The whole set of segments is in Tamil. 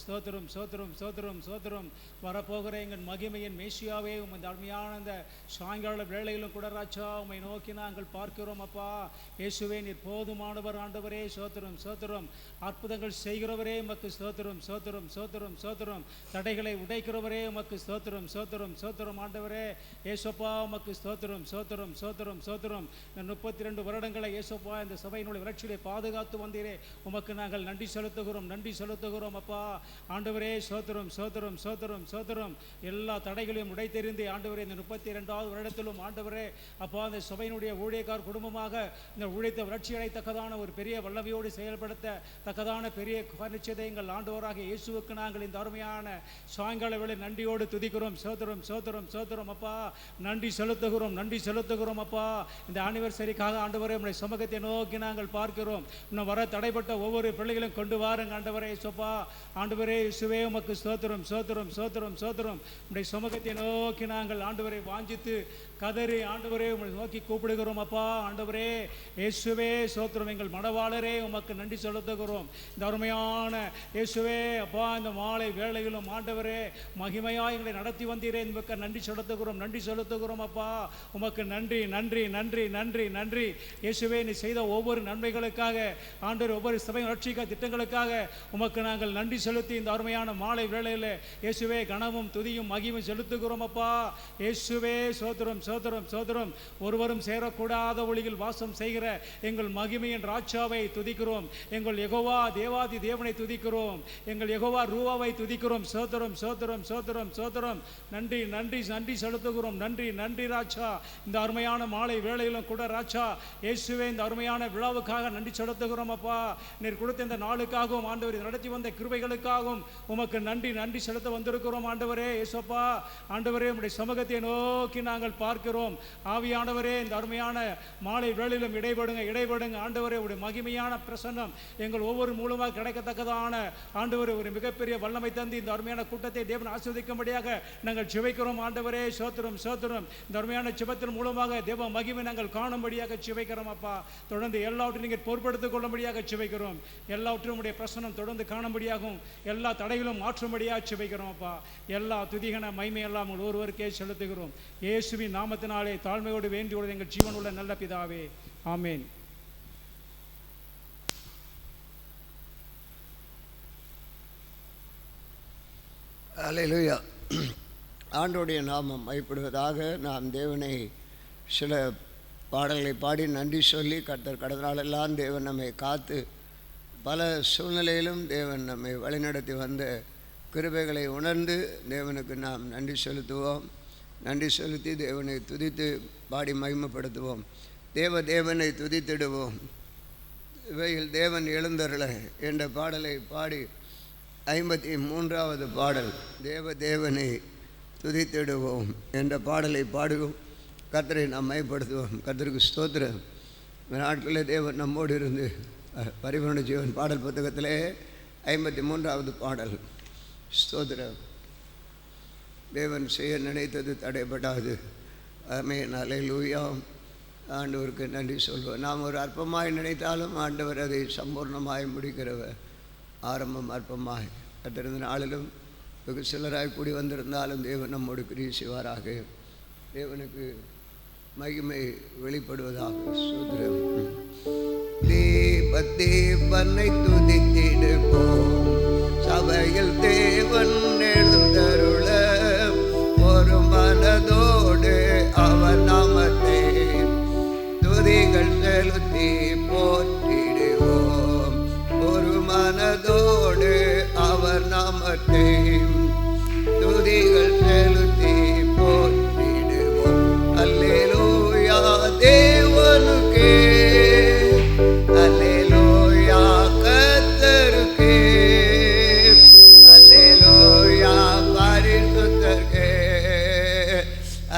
ஸ்தோத்திரம் ஸ்தோத்திரம் ஸ்தோத்திரம் ஸ்தோத்திரம். வரப்போகிற எங்கள் மகிமையின் மேசியாவே, உமது அருமையான அந்த சாயங்கால வேளையிலும் கூட ராஜா உம்மை நோக்கி நாங்கள் பார்க்கிறோம் அப்பா. இயேசுவே, நீர் போதுமானவர் ஆண்டவரே. ஸ்தோத்திரம் ஸ்தோத்திரம். அற்புதங்கள் செய்கிறவரே உமக்கு ஸ்தோத்திரம் ஸ்தோத்திரம் ஸ்தோத்திரம் ஸ்தோத்திரம். தடைகளை உடைக்கிறவரே உமக்கு ஸ்தோத்திரம் ஸ்தோத்திரம் ஸ்தோத்திரம் ஆண்டவரே. ஏசப்பா உமக்கு ஸ்தோத்திரம் ஸ்தோத்திரம் ஸ்தோத்திரம் ஸ்தோத்திரம். இந்த 32 வருடங்களை ஏசப்பா இந்த சபையினுடைய வளர்ச்சியை பாதுகாத்து வந்தீரே, உமக்கு நாங்கள் நன்றி செலுத்துகிறோம் நன்றி செலுத்துகிறோம் அப்பா. ஆண்டவரே ஸ்தோத்திரம் ஸ்தோத்திரம் ஸ்தோத்திரம் ஸ்தோத்திரம். எல்லா தடைகளையும் உடைத்தெறிந்து ஆண்டவரே இந்த 32வது வருடத்திலும் ஆண்டவரே அப்பா இந்த சபையினுடைய ஊழியக்கார் குடும்பமாக இந்த ஊழியத்தை வளர்ச்சி அடைத்தக்கதான ஒரு பெரிய வல்லமையோடு செயல்படுத்த தக்கதான பெரிய காரியத்தை எங்கள் ஆண்டவராக இயேசுவுக்கு நாங்கள் இந்த அருமையான சாயங்கால வேளை நன்றியோடு துதிக்கிறோம். சோதரம் சோதரம் சோதரம் அப்பா, நன்றி செலுத்துகிறோம் நன்றி செலுத்துகிறோம் அப்பா. இந்த ஆனிவர்சரிக்காக ஆண்டவரே உம்முடைய சமூகத்தை நோக்கி நாங்கள் பார்க்கிறோம். இன்னும் வர தடைப்பட்ட ஒவ்வொரு பிள்ளைகளும் கொண்டு வாருங்க ஆண்டவரே. சொப்பா ஆண்டவரே இயேசுவே உமக்கு ஸ்தோத்திரம் ஸ்தோத்திரம் ஸ்தோத்திரம் ஸ்தோத்திரம். உம்முடைய சமூகத்தை நோக்கி நாங்கள் ஆண்டவரை வாஞ்சித்து கதறி ஆண்டவரே உம்மை நோக்கி கூப்பிடுகிறோம் அப்பா. ஆண்டவரே இயேசுவே ஸ்தோத்திரம். எங்கள் மனவாளரே உமக்கு நன்றி செலுத்துகிறோம். இந்த அருமையான இயேசுவே அப்பா இந்த மாலை வேளையிலும் ஆண்டவரே மகிமையாக எங்களை நடத்தி வந்தீரே என்பதற்கு நன்றி செலுத்துகிறோம் நன்றி செலுத்துகிறோம் அப்பா. உமக்கு நன்றி நன்றி நன்றி நன்றி நன்றி இயேசுவே. நீ செய்த ஒவ்வொரு நன்மைகளுக்காக ஆண்டவர் ஒவ்வொரு சபை வளர்ச்சிக்காக திட்டங்களுக்காக உமக்கு நாங்கள் நன்றி செலுத்தி இந்த அருமையான மாலை வேளையில் இயேசுவே கனமும் துதியும் மகிமையும் செலுத்துகிறோம் அப்பா. இயேசுவே சோதரம் சோதரம் சோதரம். ஒருவரும் சேரக்கூடாத ஒளியில் வாசம் செய்கிற எங்கள் மகிமையின் ராஜாவை துதிக்கிறோம். எங்கள் யெகோவா தேவாதி தேவனை துதிக்கிறோம். எங்கள் யெகோவா ரூவாவை துதிக்கிறோம். சோதரம் சோதரம் சோதரம் சோதரம். நன்றி நன்றி நன்றி செலுத்துகிறோம். நன்றி நன்றி ராஜா. இந்த அருமையான மாலை வேளையிலும் கூட ராஜா இயேசுவே இந்த அருமையான விழாவுக்காக நன்றி செலுத்துகிறோம் அப்பா. நீர் கொடுத்த இந்த நாளுக்காகவும் ஆண்டவர் நடத்தி வந்த கிருபைகளுக்காகவும் உமக்கு நன்றி நன்றி செலுத்த வந்திருக்கிறோம் ஆண்டவரே. இயேசுப்பா ஆண்டவரே உம்முடைய சமூகத்தை நோக்கி நாங்கள் பார்க்கிறோம். ஆவியானவரே இந்த அருமையான மாலை வேளையிலும் இடைபடுங்க இடைபடுங்க ஆண்டவரே. உடைய மகிமையான பிரசன்னம் எங்கள் ஒவ்வொரு மூலமாக கிடைக்கத்தக்கதான ஆண்டவரே ஒரு மிகப்பெரிய வல்லமை தந்து இந்த அருமையான கூட்டத்தை தேவன் ஆசீர்வதிக்கும்படியாக நாங்கள் ஜெபிக்கிறோம் ஆண்டவரே. சோத்திரம் சோத்திரம். இந்த அருமையான ஜெபத்தின் மூலமாக தேவ மகிமை நாங்கள் காணும்படியாக ஜெபிக்கிறோம் அப்பா. தொடர்ந்து எல்லாவற்றையும் நீங்கள் பொறுப்படுத்திக் கொள்ளும்படியாக ஜெபிக்கிறோம். எல்லாவற்றையும் உடைய பிரசன்னம் தொடர்ந்து காணும்படியாகவும் எல்லா தடைகளும் மாற்றும்படியாக ஜெபிக்கிறோம் அப்பா. எல்லா துதிகன மகிமை எல்லாம் ஒருவருக்கே செலுத்துகிறோம். இயேசுவின் நாமத்தினாலே தாழ்மையோடு வேண்டியுள்ளது எங்கள் ஜீவனுள்ள நல்ல பிதாவே, ஆமேன். அல்லேலூயா. ஆண்டவருடைய நாமம் மைப்படுவதாக. நாம் தேவனை சில பாடல்களை பாடி நன்றி சொல்லி கர்த்தர் கடந்த நாளெல்லாம் தேவன் நம்மை காத்து பல சூழ்நிலையிலும் தேவன் நம்மை வழிநடத்தி வந்த கிருபைகளை உணர்ந்து தேவனுக்கு நாம் நன்றி செலுத்துவோம். நன்றி செலுத்தி தேவனை துதித்து பாடி மகிமைப்படுத்துவோம். தேவனை துதித்திடுவோம். இவையில் தேவன் எழுந்தருள என்ற பாடலை பாடி 53வது பாடல் தேவனை துதித்திடுவோம் என்ற பாடலை பாடுவோம். கர்த்தரை நாம் மையப்படுத்துவோம். கர்த்தருக்கு ஸ்தோத்திரம். நாட்களில் தேவன் நம்மோடு இருந்து பரிபூரண ஜீவன் பாடல் புத்தகத்திலே 53வது பாடல். ஸ்தோத்திரம். தேவன் செய்ய நினைத்தது தடைபடாது. ஆமென். அல்லேலூயா. ஆண்டவருக்கு நன்றி சொல்வோம். நாம் ஒரு அற்பமாய் நினைத்தாலும் ஆண்டவர் அதை சம்பூர்ணமாய் முடிக்கிறவர். ஆரம்பம் அற்பமாய் கத்திருந்த நாளிலும் வெகு சிலராய் கூடி வந்திருந்தாலும் தேவன் நம்மோடு கிரியை செய்வாராக. தேவனுக்கு மகிமை வெளிப்படுவதாக. சோதரம். தேவனை துதித்திடுவோம். சபையில் தேவன் எழுந்தருள ஒரு மனதோடு அவர் நாமத்தை துதிகள் செலுத்தி போற்றிடுவோம். ஒரு மனதோடு அவர் நாமத்தை துதிகள் செலுத்தி போற்றிடுவோம். அல்லேலூயா தேவனுக்கே, அல்லேலூயா கர்த்தருக்கே, அல்லேலூயா பரிசுத்தருக்கே,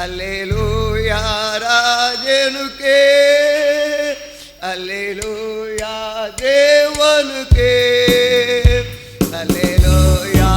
அல்லேலூயா ராஜனுக்கே, அல்லேலூயா தேவனுக்கே, அல்லேலூயா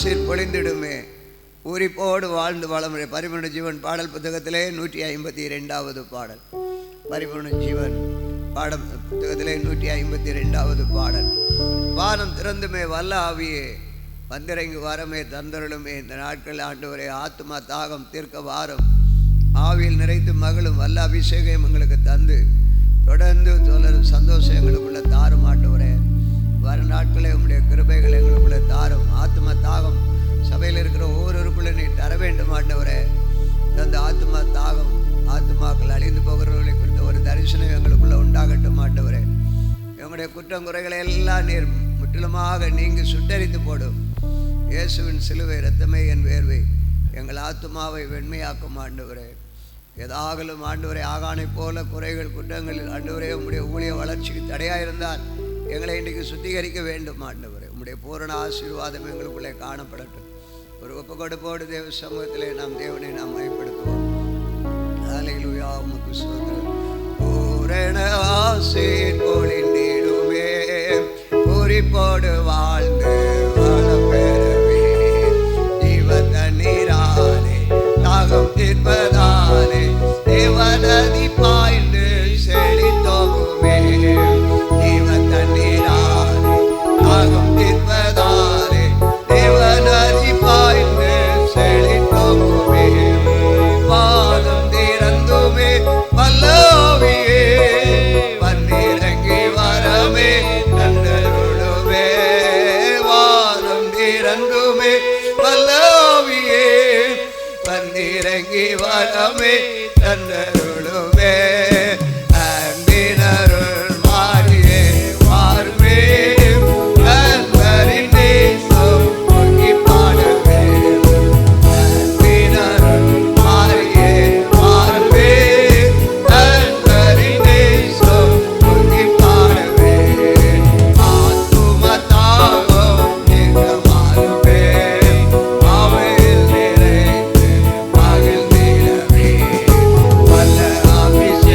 ஆசீர் பொழிந்திடுமே. பூரிப்போடு வாழ்ந்து வாழமுறை. பரிபூர்ண ஜீவன் பாடல் புத்தகத்திலே 152வது பாடல். பரிபூர்ண ஜீவன் பாடல் புத்தகத்திலே 152வது பாடல். வானம் திறந்துமே வல்ல ஆவியே வந்திறங்கி வாரமே தந்தருளுமே. இந்த நாட்கள் ஆண்டவரே ஆத்மா தாகம் தீர்க்க வாரம். ஆவியில் நிறைந்து மகளும் வல்ல அபிஷேகம் எங்களுக்கு தந்து தொடர்ந்து தொடரும் சந்தோஷம் எங்களுக்குள்ள தாரும் ஆண்டவரே. வர நாட்களே உங்களுடைய கிருபைகள் எங்களுக்குள்ள தாரும். ஆத்மா தாகம் சபையில் இருக்கிற ஒவ்வொருவருக்குள்ள நீ தர வேண்டும் ஆண்டவரே. அந்த ஆத்மா தாகம், ஆத்மாக்கள் அழிந்து போகிறவர்களை குறித்த ஒரு தரிசனம் எங்களுக்குள்ள உண்டாகட்டும் ஆண்டவரே. எங்களுடைய குற்றம் குறைகளை எல்லாம் நீர் முற்றிலுமாக நீங்கி சுட்டரித்து போடும். இயேசுவின் சிலுவை இரத்தமே என் வேர்வை எங்கள் ஆத்மாவை வெண்மையாக்கும் ஆண்டவரே. ஏதாகலும் ஆண்டவரே ஆகானை போல குறைகள் குற்றங்கள் ஆண்டவரே உம்முடைய ஊழிய வளர்ச்சிக்கு தடையாயிருந்தால் எங்களை இன்றைக்கு சுத்திகரிக்க வேண்டும் ஆண்டவரே. உம்முடைய பூரண ஆசீர்வாதம் எங்களுக்குள்ளே காணப்படட்டும். ஒரு ஒப்பு கொடுப்போடு தேவ சமூகத்திலே நாம் தேவனை நாம் மகிமைப்படுத்துவோம். ஹல்லேலூயா உமக்கு ஸ்தோத்திரம். பூரண ஆசீர் பொழிந்திடுமே. பூரிப்போடு வாழ்ந்து வளம் பெறவே. ஜீவ தண்ணீராலே தாகம் தீர்ப்பதாலே தேவநதி பாய்ந்து செழித்தோகுமே. ஜீவ தண்ணீராலே தாகம் தீர்ப்பதாலே தேவநதி பாய்ந்து செழித்தோகுமே. வானம் திறந்துமே வல்ல ஆவியே வந்திறங்கி வரமே தந்தருளுமே. வானம் திறந்துமே வல்ல ஆவியே வந்திறங்கி வரமே தந்தருளுமே. அன்பினருள் மாறியே மாறுமே. அன்பரின் நேசம் பொங்கி பாடுவே. அன்பினருள் மாறியே மாறுமே. அன்பரின் நேசம் பொங்கி பாடுவே. ஆத்தும தாகம் நீங்க மாறுமே. ஆவையில் நிறைந்து மகிழ்ந்திடவே. வல்ல அபிஷேகம்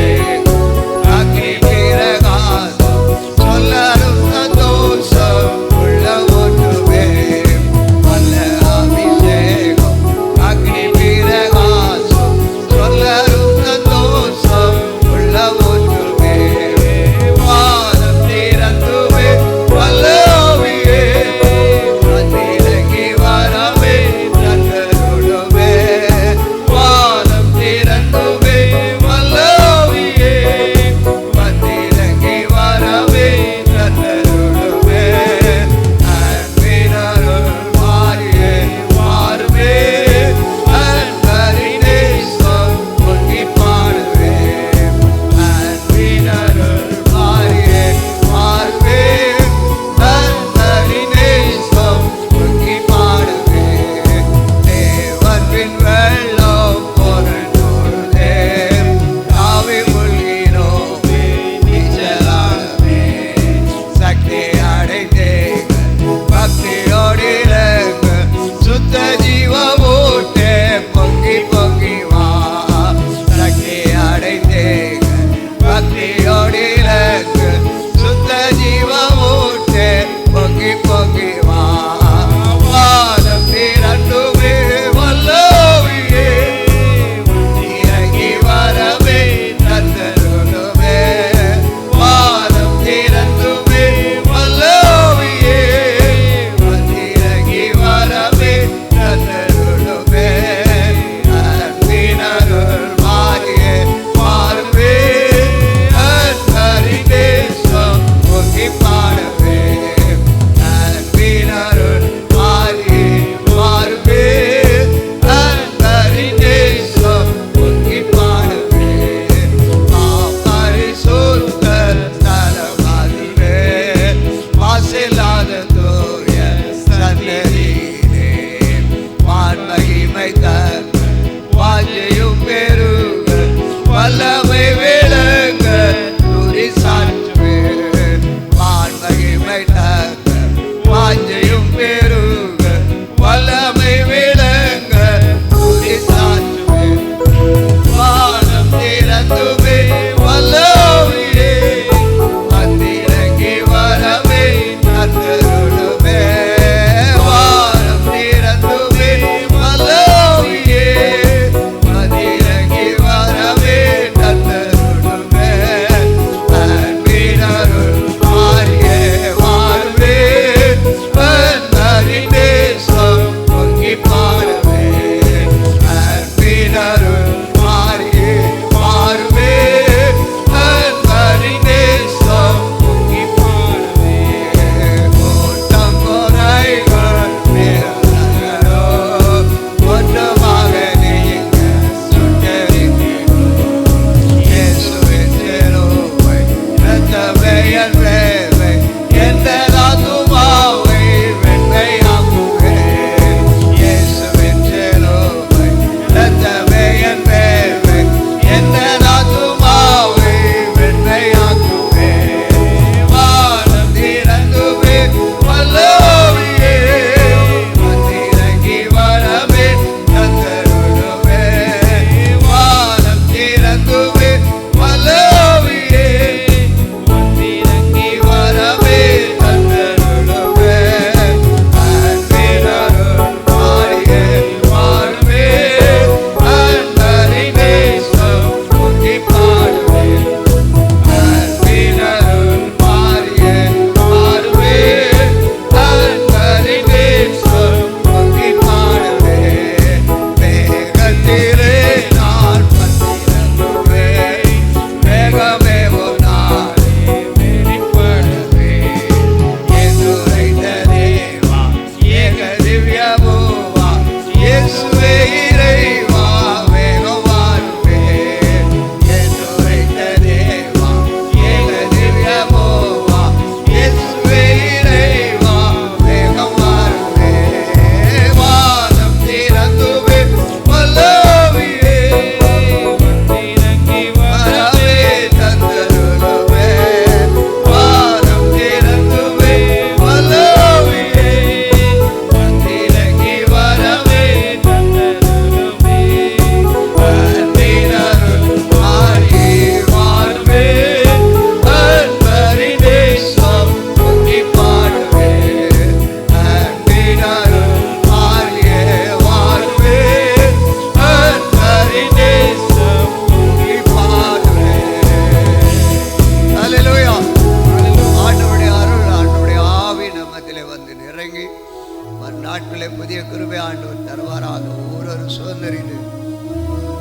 கிருபை ஆண்டவர் தருவாராக. ஒவ்வொரு சுதந்திரித்து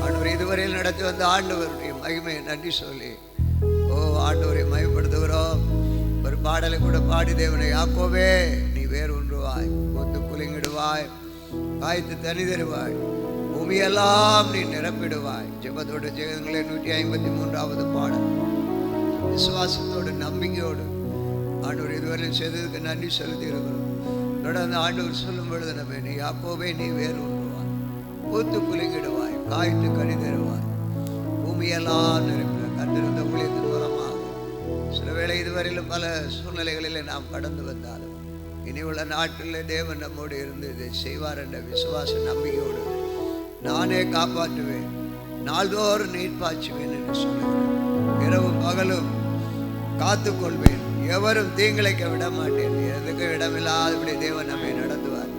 ஆண்டவர் இதுவரையில் நடத்தி வந்த ஆண்டவருடைய மகிமையை நன்றி சொல்லி ஆண்டவரை மகிமைப்படுத்துகிறோம். ஒரு பாடலை கூட பாடி தேவனை, யாக்கோபே நீ வேறு ஒன்றுவாய், கொத்து குலுங்கிடுவாய், காய்த்து தனி தருவாய், பூமியெல்லாம் நீ நிரப்பிடுவாய். ஜெபத்தோடு ஜெகங்களே 153வது பாடல். விசுவாசத்தோடு நம்பிக்கையோடு ஆண்டவர் இதுவரையும் செய்ததுக்கு நன்றி செலுத்தி இருக்கிறோம். தொடர்ந்து ஆண்டவர் சொல்லும் பொழுது நம்ம, நீ யாக்கோபே நீ வேறு ஒன்றுவாய், பூத்து குலுங்கிடுவாய், காய்த்து கனி தருவாய், பூமியெல்லாம் நிரப்பிடுவாய். கண்டிருந்த ஊழியத்தின் மூலமாக சில வேளை இதுவரையிலும் பல சூழ்நிலைகளில் நாம் கடந்து வந்தாலும் இனி உள்ள நாட்களில் தேவன் நம்மோடு இருந்து இதை செய்வார் என்ற விசுவாச நம்பிக்கையோடு நானே காப்பாற்றுவேன், நாள்தோறும் நீர் பாய்ச்சுவேன் என்று சொல்லுகிறேன். இரவும் பகலும் காத்துக்கொள்வேன், எவரும் தீங்கிழைக்க விட மாட்டேன். எதுக்கும் இடமில்லாதபடி தேவன் நம்மை நடத்துவார்.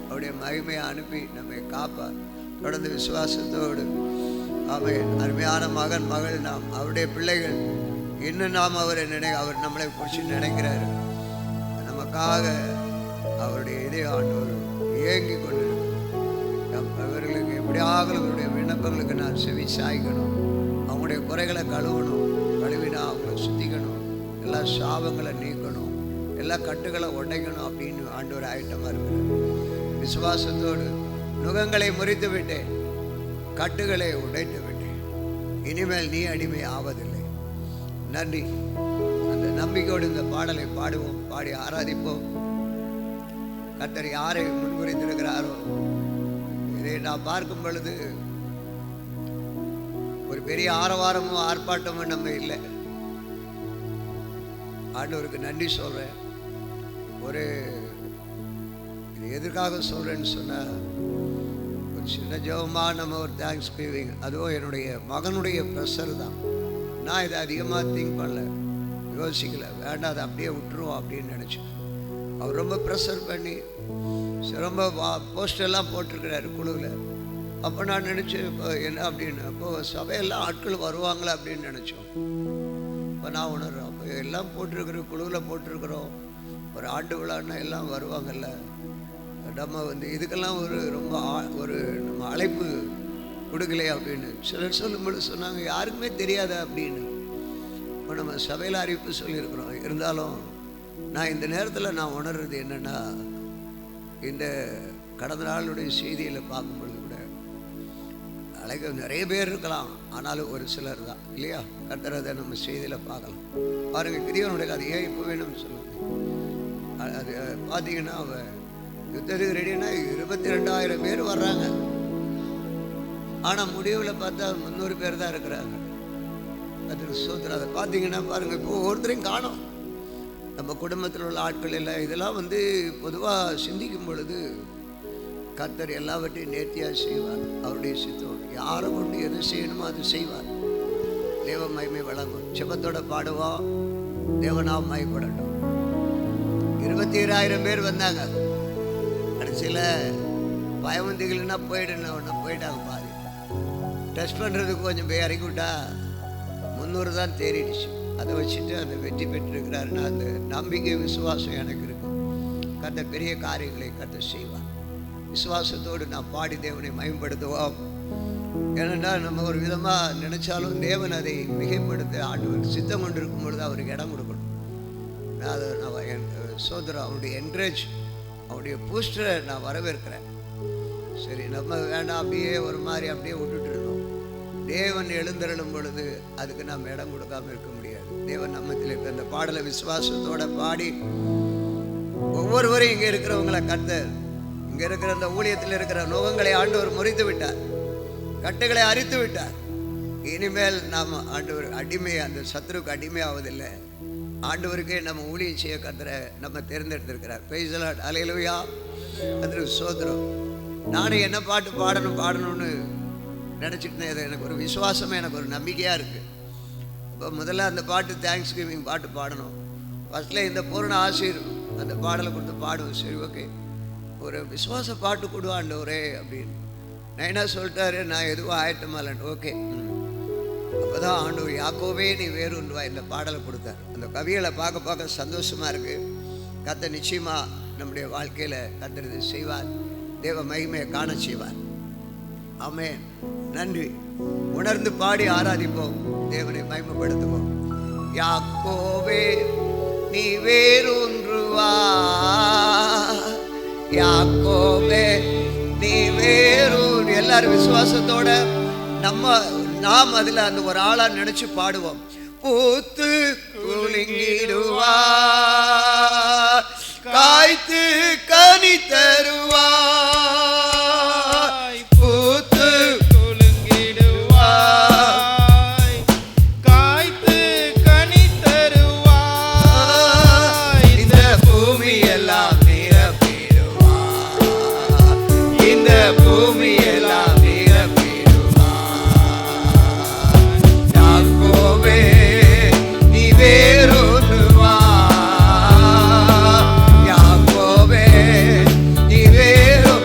அவருடைய மகிமையை அனுப்பி நம்மை காப்பார். தொடர்ந்து விசுவாசத்தோடு ஆமென். அருமையான மகன் மகள் நாம் அவருடைய பிள்ளைகள். இன்னும் நாம் அவரை அவர் நம்மளை பிடிச்சி நினைக்கிறார். நமக்காக அவருடைய இதே ஆண்டவர் ஏங்கி கொண்டிருக்கிறார். அவர்களுக்கு எப்படியாக அவருடைய விண்ணப்பங்களுக்கு நான் செவி சாய்க்கணும், அவங்களுடைய குறைகளை கழுவணும், கழுவினா அவங்களை சுத்திக்கணும், எல்லா சாபங்களை நீக்கணும், எல்லா கட்டுகளை உடைக்கணும் அப்படின்னு ஆண்டவர் ஆயத்தமாக இருக்கிறார். விசுவாசத்தோடு நுகங்களை முறித்து விட்டேன், கட்டுகளை உடைத்து விட்டேன், இனிமேல் நீ அடிமை ஆவதில்லை. நன்றி. அந்த நம்பிக்கையோடு இந்த பாடலை பாடுவோம், பாடி ஆராதிப்போம். கர்த்தர் யாரை முன்குறித்திருக்கிறாரோ இதை நான் பார்க்கும் பொழுது ஒரு பெரிய ஆரவாரமும் ஆர்ப்பாட்டமும் நம்ம இல்லை. ஆண்டவருக்கு நன்றி சொல்றேன். ஒரு இது எதற்காக சொல்றேன்னு சொன்னா, ஒரு சின்ன ஜெபமாக நம்ம ஒரு தேங்க்ஸ் கிவிங். அதுவும் என்னுடைய மகனுடைய ப்ரெஷர் தான். நான் இதை அதிகமாக திங்க் பண்ணல, யோசிக்கல, வேண்டாம் அதை அப்படியே விட்டுருவோம் அப்படின்னு நினச்சேன். அவர் ரொம்ப ப்ரெஷர் பண்ணி ரொம்ப போஸ்டெல்லாம் போட்டிருக்கிறாரு குழுவில். அப்போ நான் நினச்சேன், இப்போ என்ன அப்படின்னு, அப்போது சபையெல்லாம் ஆட்கள் வருவாங்களா அப்படின்னு நினச்சோம். இப்போ நான் உணர்றேன், அப்போ எல்லாம் போட்டிருக்கிற குழுவில் போட்டிருக்கிறோம், ஒரு ஆண்டு விழான்னா எல்லாம் வருவாங்கல்ல, நம்ம இதுக்கெல்லாம் ஒரு ரொம்ப ஒரு நம்ம அழைப்பு கொடுக்கலையே அப்படின்னு சிலர் சொல்லும்போது சொன்னாங்க, யாருக்குமே தெரியாத அப்படின்னு. இப்போ நம்ம சபையில் அறிவிப்பு சொல்லியிருக்கிறோம். இருந்தாலும் நான் இந்த நேரத்தில் நான் உணர்றது என்னென்னா, இந்த கடந்த நாளுடைய செய்தியில் பார்க்கும்பொழுது கூட அழைக்க நிறைய பேர் இருக்கலாம், ஆனாலும் ஒரு சிலர் தான் இல்லையா. கர்த்தரதை நம்ம செய்தியில் பார்க்கலாம். பாருங்கள், கிரியவனுடைய கதை ஏன் இப்போ வேணும்னு சொல்லுவாங்க. அது பார்த்தீங்கன்னா அவன் யுத்தத்துக்கு ரெடினா 22,000 பேர் வர்றாங்க. ஆனால் முடிவில் பார்த்தா 300 பேர் தான் இருக்கிறாங்க. அது சோதனை. அதை பார்த்தீங்கன்னா பாருங்கள், இப்போ ஒருத்தரையும் காணோம். நம்ம குடும்பத்தில் உள்ள ஆட்கள் எல்லாம் இதெல்லாம் பொதுவாக சிந்திக்கும் பொழுது கர்த்தர் எல்லாவற்றையும் நேர்த்தியாக செய்வார். அவருடைய சித்தம் யாரை கொண்டு எது செய்யணுமோ அது செய்வார். தேவ மகிமை வழங்கும். செபத்தோட பாடுவோம், தேவனாம் மகிமைப்படட்டும். 27,000 பேர் வந்தாங்க. கடைசியில் பயவந்திகள்னா போயிட்டாங்க. பாதி டெஸ்ட் பண்ணுறதுக்கு கொஞ்சம் போய் இறக்கி விட்டா 300 தான் தேறிடுச்சு. அதை வச்சுட்டு அந்த வெற்றி பெற்றிருக்கிறாருன்னா அந்த நம்பிக்கை விசுவாசம் எனக்கு இருக்கும். கர்த்தர் பெரிய காரியங்களை கர்த்தர் செய்வார். விசுவாசத்தோடு நான் பாடி தேவனை மகிமைப்படுத்துவோம். ஏனென்னா நம்ம ஒரு விதமாக நினைச்சாலும் தேவன் அதை மிகைப்படுத்த ஆண்டவர் சித்தம் கொண்டிருக்கும் பொழுது அவருக்கு இடம் கொடுக்கணும். அதை நான் சோதரம் அவருடைய என்கரேஜ், அவருடைய பூஸ்டரை நான் வரவேற்கிறேன். சரி, நம்ம வேண்டாம் அப்படியே ஒரு மாதிரி அப்படியே விட்டுட்டு இருந்தோம். தேவன் எழுந்தருளும் பொழுது அதுக்கு நம்ம இடம் கொடுக்காம இருக்க முடியாது. தேவன் நம்மத்தில் இருக்க அந்த பாடலை விசுவாசத்தோட பாடி ஒவ்வொருவரையும் இங்கே இருக்கிறவங்களை கர்த்தர், இங்கே இருக்கிற அந்த ஊழியத்தில் இருக்கிற நோகங்களை ஆண்டவர் முறித்து விட்டார், கட்டுகளை அரித்து விட்டார். இனிமேல் நாம் ஆண்டவர் அடிமை, அந்த சத்ருக்கு அடிமையாவதில்லை. ஆண்டவருக்கே நம்ம ஊழியம் செய்ய கர்த்தரை நம்ம தேர்ந்தெடுத்திருக்கிறார். பிரைஸ் தி லார்ட், அல்லேலூயா. அதற்கு சோதரம். நானே என்ன பாட்டு பாடணும்னு நினச்சிக்கிட்டேன். இது எனக்கு ஒரு விசுவாசமே, எனக்கு ஒரு நம்பிக்கையாக இருக்குது. இப்போ முதல்ல அந்த பாட்டு தேங்க்ஸ் கிவிங் பாட்டு பாடணும். ஃபஸ்ட்டில் இந்த பூர்ண ஆசீர் அந்த பாடலை கொடுத்து பாடுவோம். சரி, ஓகே, ஒரு விசுவாச பாட்டு கொடுவாண்டவரே அப்படின்னு நான் என்ன சொல்லிட்டாரு, நான் எதுவும் ஆயட்டமாலன். ஓகே, அப்போ தான் ஆண்டவர் யாக்கோவே நீ வேறு ஒன்றுவா இந்த பாடலை கொடுத்தார். அந்த கவிகளை பார்க்க பார்க்க சந்தோஷமாக இருக்குது. கர்த்தர் நிச்சயமாக நம்முடைய வாழ்க்கையில் கர்த்தர் இது செய்வார். தேவ மகிமையை காண செய்வார். ஆமென். நன்றி. உணர்ந்து பாடி ஆராதிப்போம், தேவனை மகிமைப்படுத்துவோம். யாக்கோவே நீ வேறொன்றுவா, யாக்கோவே நீ வேறொரு. எல்லாரும் விசுவாசத்தோட நாம் அதுல அந்த ஒரு ஆளா நினைச்சு பாடுவோம். பூத்து குலுங்கிடுவா, காய்த்து கனி தருவா, பூத்து குலுங்கிடுவா, காய்த்து கனி தருவா, இந்த பூமி எல்லாம் நிரப்பிடுவா, இந்த பூமி எல்லாம் நிரப்பிடுவா. யாக்கோவே நீ வேறொன்றுவா, யாக்கோவே நீ வேறொன்றுவா,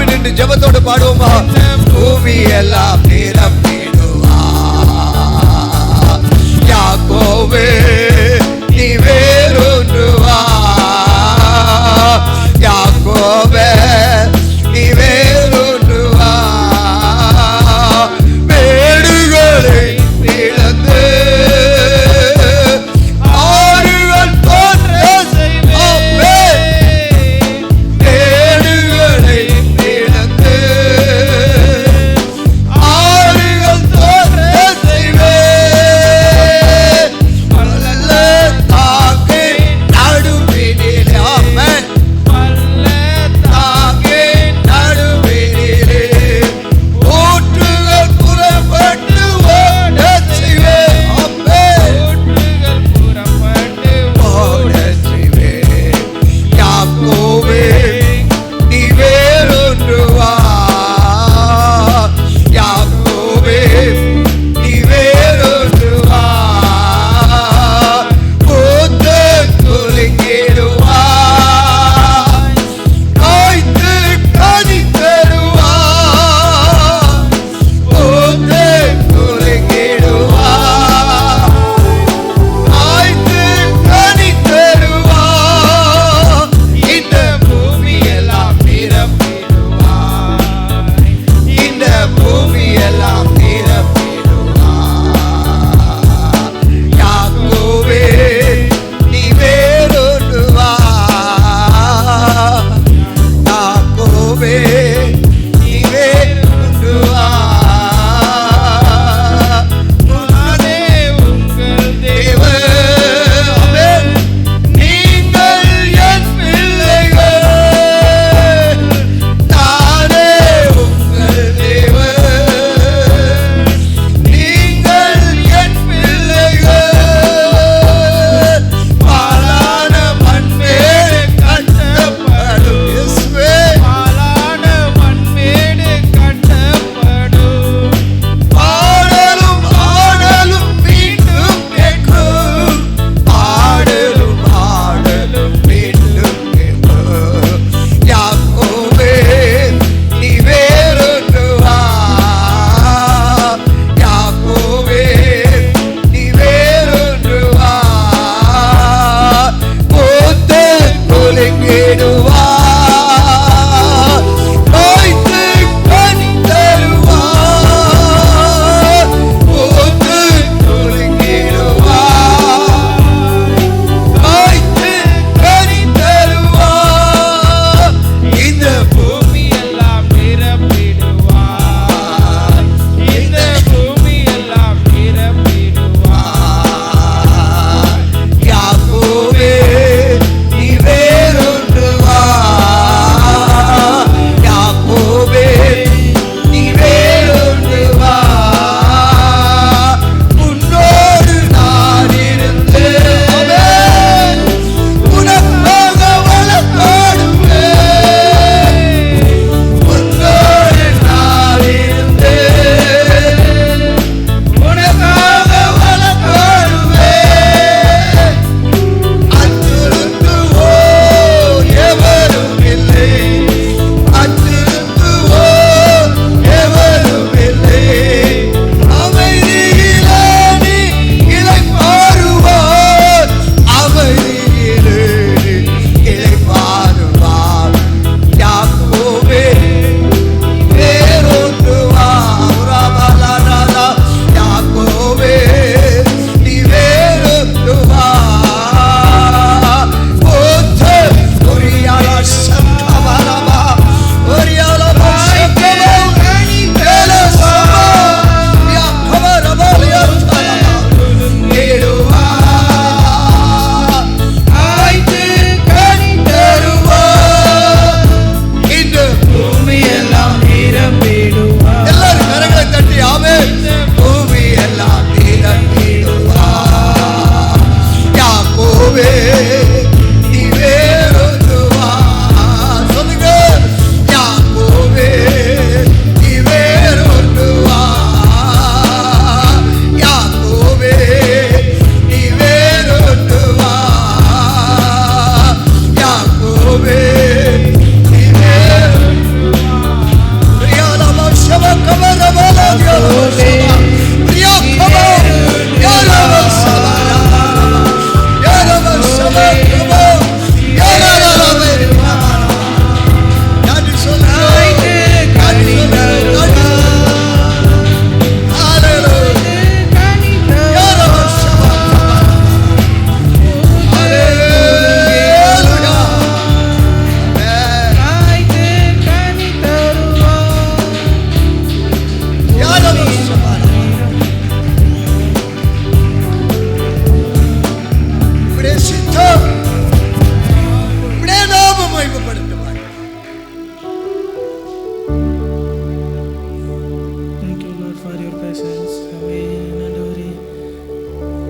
நின்று ஜெபத்தோடு பாடுவோமா? பூமி எல்லாம் நிரம்பிடுவா யாக்கோபே நீ வேரூன்றுவா யாக்கோபே நீ வேரூன்றுவா மேடுகளை இழந்து ஆறுகள் தோன்ற செய்வே மேடுகளை இழந்து ஆறுகள் தோன்ற செய்வே தாக்கை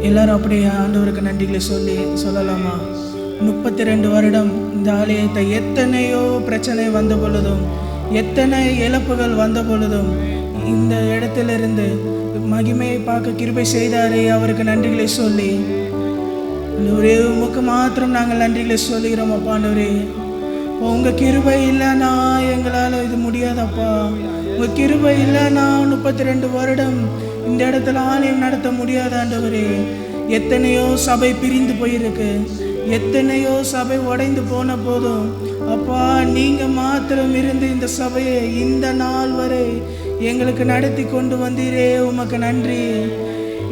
எல்லாரும் அப்படியே ஆண்டவருக்கு நன்றிகளை சொல்லலாமா? 32 வருடம் இந்த ஆலயத்தை எத்தனையோ பிரச்சனை வந்த பொழுதும், எத்தனை இழப்புகள் வந்த பொழுதும் இந்த இடத்திலிருந்து மகிமையை பார்க்க கிருபை செய்தாரே, அவருக்கு நன்றிகளை சொல்லி ஒரே உமக்கு மாத்திரம் நாங்கள் நன்றிகளை சொல்லுகிறோம் அப்பா. ஆண்டவரே, உங்கள் கிருபை இல்லைன்னா எங்களால் இது முடியாதப்பா. உங்கள் கிருபை இல்லைன்னா 32 வருடம் இந்த இடத்துல ஆலயம் நடத்த முடியாத ஆண்டவரே. எத்தனையோ சபை பிரிந்து போயிருக்கு, எத்தனையோ சபை உடைந்து போன போதும் அப்பா நீங்கள் மாத்திரம் இருந்து இந்த சபையை இந்த நாள் வரை எங்களுக்கு நடத்தி கொண்டு வந்தீரே, உமக்கு நன்றி.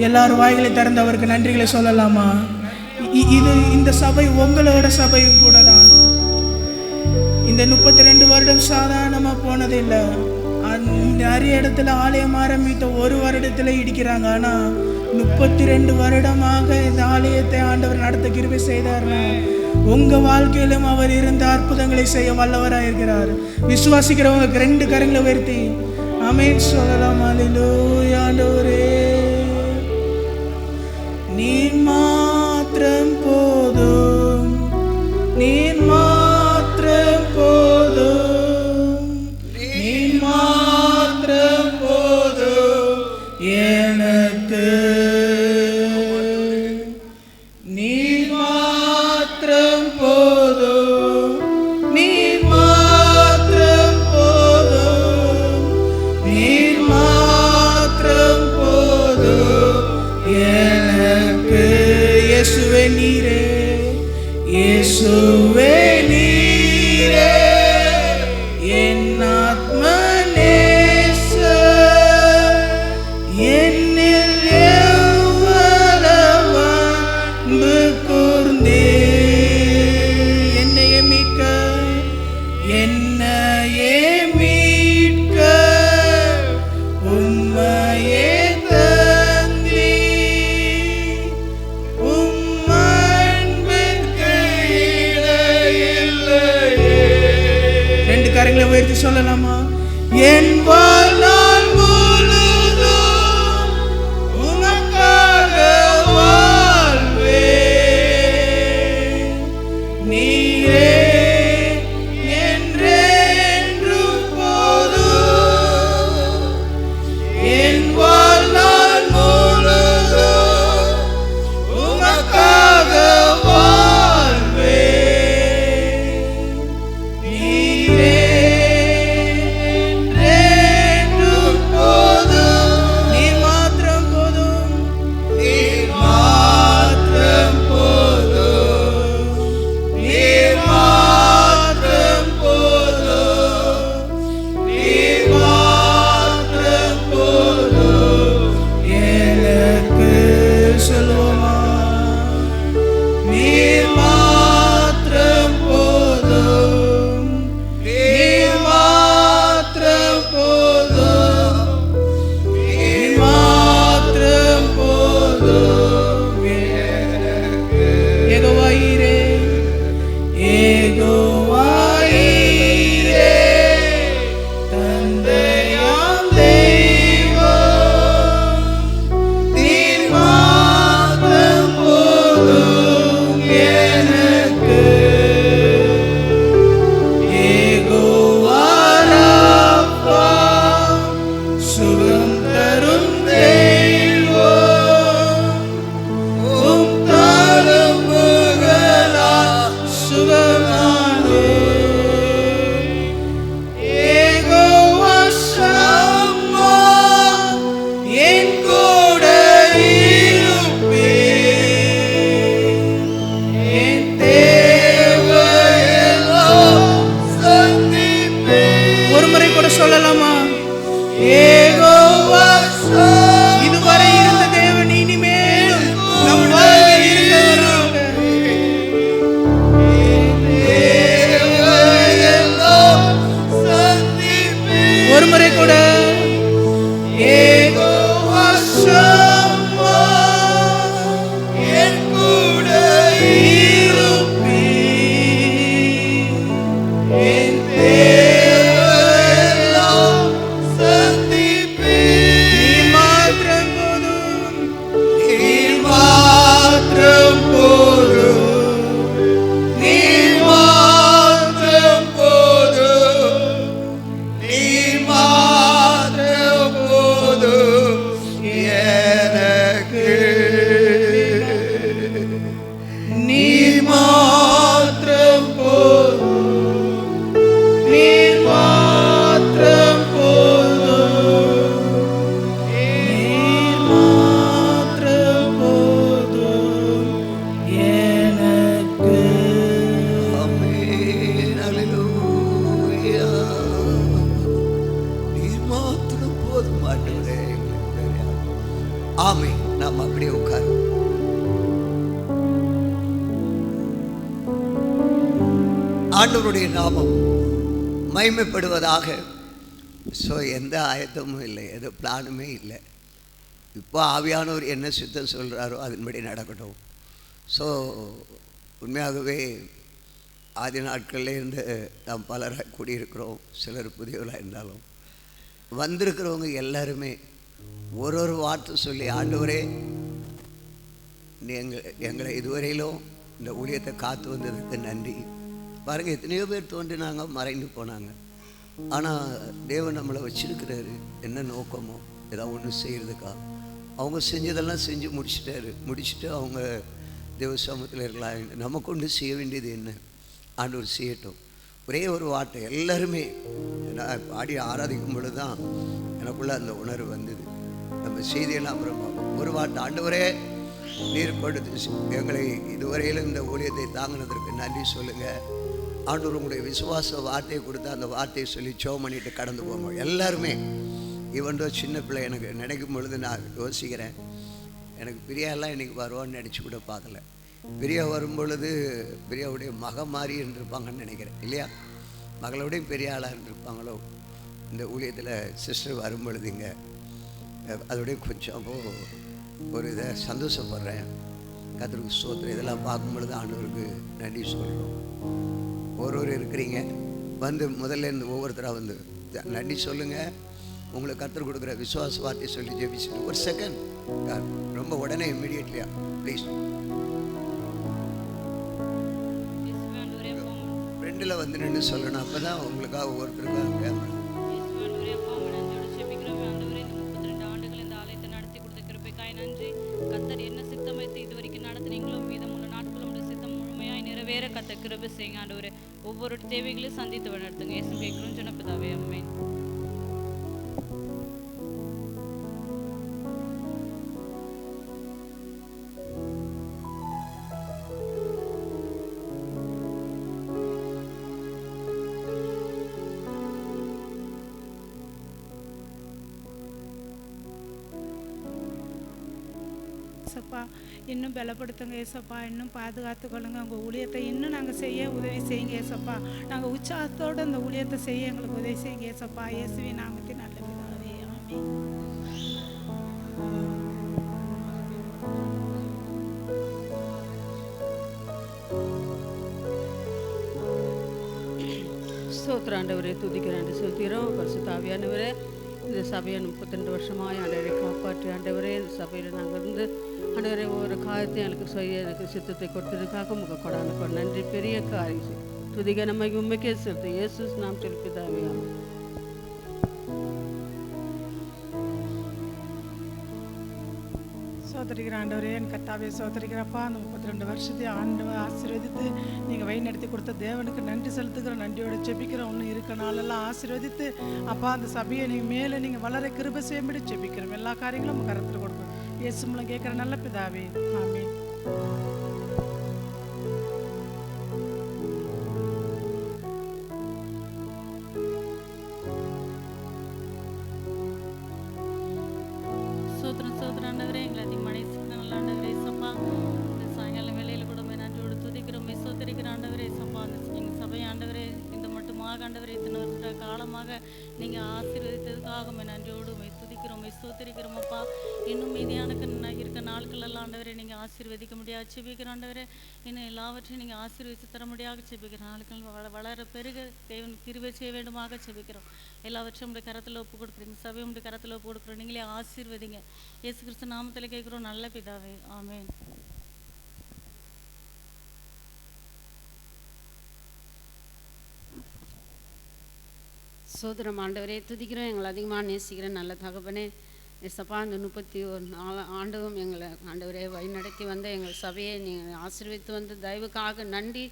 எல்லாரும் வாய்களை திறந்து அவருக்கு நன்றிகளை சொல்லலாமா? இந்த சபை உங்களோட சபையும் கூட தான். இந்த 32 வருடம் சாதாரணமாக போனதில்லை. நிறைய இடத்துல ஆலயம் ஆரம்பித்த 1 வருடத்தில் இடிக்கிறாங்க. ஆனால் 32 வருடமாக இந்த ஆலயத்தை ஆண்டவர் நடத்த கிருபை செய்தார்னா உங்கள் வாழ்க்கையிலும் அவர் இருந்த அற்புதங்களை செய்ய வல்லவராக இருக்கிறார். விசுவாசிக்கிறவங்க 2 கரங்களை உயர்த்தி ஆமென் சொல்லலாம். அல்லேலூயா. ஆண்டவரே, நீர் மாத்திரம் போதும், நீர் மாத்திரம் போதும், நீர் மாத்திரம் போதும் எனக்கு, நீர் மாத்திரம் போதும், நீர் மாத்திரம் போதும், நீர் மாத்திரம் போதும் எனக்கு. இயேசுவே நீரே, இயேசுவே நீரே என் ஆத்ம நேசர், என்னில் எவ்வளவு அன்பு கூர்ந்தீர். என்னையே மீட்க, என்னையே மீட்க உம்மையே தந்தீர். உம் அன்பிற்கு இணையில்லையே. 2 கரங்களை உயர்த்தி சொல்லலாமா? என் வாழ்நாள் முழுதும் உமக்காக வாழ்வேன். நீரே என்றென்றும் போதும். என் வாழ்நாள் முழுதும் உமக்காக வாழ்வேன். நீரே என்றென்றும் போதும். நீர் மாத்திரம் போதும், நீர் மாத்திரம் போதும், நீர் மாத்திரம் போதும், நீர் மாத்திரம் போதும் எனக்கு. சொல்லுவோமா? நீர் மாத்திரம் போதும், நீர் மாத்திரம் போதும், நீர் மாத்திரம் போதும் எனக்கு. யெகோவா ஈரே, யெகோவா ஈரே தந்தையாம் தெய்வம், நீர் மாத்திரம் போதும் எனக்கு. யெகோவா ராப்பா சுகம் தரும் தெய்வம், உம் தழும்புகளால் சுகமானேன். யெகோவா ஷம்மா என் கூட இருப்பீர். என் தேவையெல்லாம் சந்திப்பீர். ஒரு முறை கூட சொல்லலாமா? யெகோவா ஷம்மா. இதுவரை இருந்த தேவன் இனிமேல் நம் வாழ்வில் இருக்கிறவராக. ஒரு முறை கூட யெகோவா ஷம்மா என் கூட இருப்பீர். என் தேவையெல்லாம் சந்திப்பீர். நீர் மாத்திரம் போதும், நீர் மாத்திரம் ஆமென். நாம் அப்படியே உட்காரு. ஆண்டவருடைய நாமம் மகிமைப்படுவதாக. ஸோ எந்த ஆயத்தமும் இல்லை, எந்த பிளானுமே இல்லை. இப்போ ஆவியானவர் என்ன சித்தம் சொல்கிறாரோ அதன்படி நடக்கட்டும். ஸோ உண்மையாகவே ஆதி நாட்கள்லேருந்து நாம் பலராக கூடியிருக்கிறோம். சிலர் புதியவர்களாக இருந்தாலும் வந்திருக்கிறவங்க எல்லாருமே ஒரு வார்த்தை சொல்லி, ஆண்டவரே எங்களை இதுவரையிலும் இந்த ஊழியத்தை காத்து வந்ததுக்கு நன்றி. பாருங்கள், எத்தனையோ பேர் தோன்றினாங்க, மறைந்து போனாங்க. ஆனால் தேவன் நம்மளை வச்சிருக்கிறாரு. என்ன நோக்கமோ ஏதாவது ஒன்று செய்கிறதுக்கா. அவங்க செஞ்சதெல்லாம் செஞ்சு முடிச்சுட்டு அவங்க தேவ சமூகத்தில் இருக்கலாம். நமக்கு ஒன்று செய்ய வேண்டியது என்ன? ஆண்டவர் செய்யட்டும். ஒரே ஒரு வார்த்தை. எல்லாருமே நான் பாடி ஆராதிக்கும் பொழுது தான் எனக்குள்ளே அந்த உணர்வு வந்தது. நம்ம செய்தியெல்லாம் அப்புறம் ஒரு வார்த்தை, ஆண்டவரே நீர் கொடுத்து எங்களை இதுவரையிலும் இந்த ஊழியத்தை தாங்கினதற்கு நன்றி சொல்லுங்கள். ஆண்டவர் உங்களுடைய விசுவாச வார்த்தையை கொடுத்து அந்த வார்த்தையை சொல்லி ஜெபம் பண்ணிட்டு கடந்து போவோம். எல்லாருமே இவன்டோ சின்ன பிள்ளை. எனக்கு நினைக்கும் பொழுது நான் யோசிக்கிறேன், எனக்கு பிரியாலாம் இன்றைக்கி வருவான்னு நினச்சி கூட பார்க்கல. பிரியா வரும் பொழுது பிரியாவுடைய மகமாரி இருந்திருப்பாங்கன்னு நினைக்கிறேன், இல்லையா? மகளோடையும் பெரிய ஆளாக இருந்திருப்பாங்களோ. இந்த ஊழியத்தில் சிஸ்டர் வரும் பொழுதுங்க அதோடய கொஞ்சம் ஒரு இதை சந்தோஷப்படுறேன். கர்த்தருக்கு ஸ்தோத்திரம். இதெல்லாம் பார்க்கும் பொழுது ஆண்டவருக்கு நன்றி சொல்கிறோம். ஒவ்வொரு இருக்கிறீங்க வந்து முதல்ல இருந்து ஒவ்வொருத்தராக வந்து நன்றி சொல்லுங்கள். உங்களுக்கு கர்த்தர் கொடுக்குற விசுவாச வார்த்தை சொல்லி ஜெபிச்சுட்டு ஒரு செகண்ட், ரொம்ப உடனே இம்மிடியட்லியா ப்ளீஸ் ஃப்ரெண்டில் வந்து நின்று சொல்லணும். அப்போ தான் உங்களுக்காக ஒவ்வொருத்தருக்காக கேமரா. கர்த்தர் கிருபை செய்யுங்க ஆண்டவரே. ஒவ்வொரு தேவைகளையும் சந்தித்து வழிநடத்துங்க. இயேசு கேட்கிறோம் சொன்ன பிதாவே, ஆமென். ஏசப்பா இன்னும் பலப்படுத்துங்க ஏசப்பா, இன்னும் பாதுகாத்து கொள்ளுங்க. உங்கள் ஊழியத்தை இன்னும் நாங்கள் செய்ய உதவி செய்யுங்க ஏசப்பா. நாங்கள் உற்சாகத்தோடு அந்த ஊழியத்தை செய்ய எங்களுக்கு உதவி செய்யுங்க ஏசப்பா. இயேசுவின் நாமத்தின் நல்ல பிதாவே, ஆமென். ஸ்தோத்திரம் ஆண்டவரே, துதிக்கிறேன் சொல்கிறோம். பரிசுத்த ஆவியானவரே, இந்த சபையை 32 வருஷமாக ஆண்டவரை காப்பாற்றி ஆண்டவரே இந்த சபையில் நாங்கள் இருந்து ஆண்டவரே ஒவ்வொரு காரியத்தையும் எனக்கு செய்ய எனக்கு சித்தத்தை கொடுத்ததுக்காக உங்கள் கொடான நன்றி. பெரிய காரியம் துதிக நம்ம உண்மைக்கே செலுத்து. இயேசு நாம் செலுப்பிதாவே, ஆமென். சோதரிக்கிற ஆண்டவரே, என் கர்த்தாவே சோதரிக்கிறப்பா, அந்த 32 வருஷத்தை ஆண்டவர் ஆசீர்வதித்து நீங்கள் வழி நடத்தி கொடுத்த தேவனுக்கு நன்றி செலுத்துக்கிறோம். நன்றியோட ஜெபிக்கிறோம். ஒன்று இருக்க நாளெல்லாம் ஆசீர்வதித்து அப்பா அந்த சபையை நீங்கள் மேலே நீங்கள் வளர கிருபை செய்யும்படி ஜெபிக்கிறோம். எல்லா காரியங்களும் உங்கள் கருத்தில் கொடுப்போம். இயேசு மூலம் கேட்குற நல்ல பிதாவே, ஆமென். சோத்திரம் சோத்திரம் ஆண்டவரே, எங்களை அதிகமான நல்ல ஆண்டவரே சப்பா. இந்த சாயங்காலம் வேலையில் கூட நன்றியோடு துதிக்கிறோம். சோத்திரிக்கிற ஆண்டவரே சப்பா. எங்கள் சபை ஆண்டவரே இந்த மட்டுமாக ஆண்டவரே இத்தனை வருஷ காலமாக நீங்கள் ஆசீர்வதித்ததுக்காக நன்றியோடு துதிக்கிறோம், சோத்திரிக்கிறோம் அப்பா. இன்னும் மீதியான இருக்க நாட்களெல்லாம் ஆண்டவரே நீங்கள் ஆசீர்வதிக்க முடியாது செபிக்கிற ஆண்டவரே. இன்னும் எல்லாவற்றையும் நீங்கள் ஆசீர்வதித்து தர முடியாது செபிக்கிற நாட்கள் வளர பெருக தேவன் கிருபை செய்ய வேண்டுமாக செபிக்கிறோம். எல்லாவற்றையும் உடைய கரத்தில் ஒப்பு கொடுக்குறீங்க. சபையை உடைய கரத்தில் ஒப்பு கொடுக்குறோம். நீங்களே ஆசீர்வதிங்க. இயேசு கிறிஸ்து நாமத்தில் கேட்குறோம் நல்ல பிதாவே, ஆமென். சோதரம் ஆண்டவரே துதிக்கிறோம். எங்களை அதிகமாக நேசிக்கிற நல்ல தகப்பனே எசப்பா, இந்த 34 ஆண்டும் எங்களை ஆண்டவரே வழிநடத்தி வந்த எங்கள் சபையை நீங்கள் ஆசீர்வதித்து வந்த தயவுக்காக நன்றி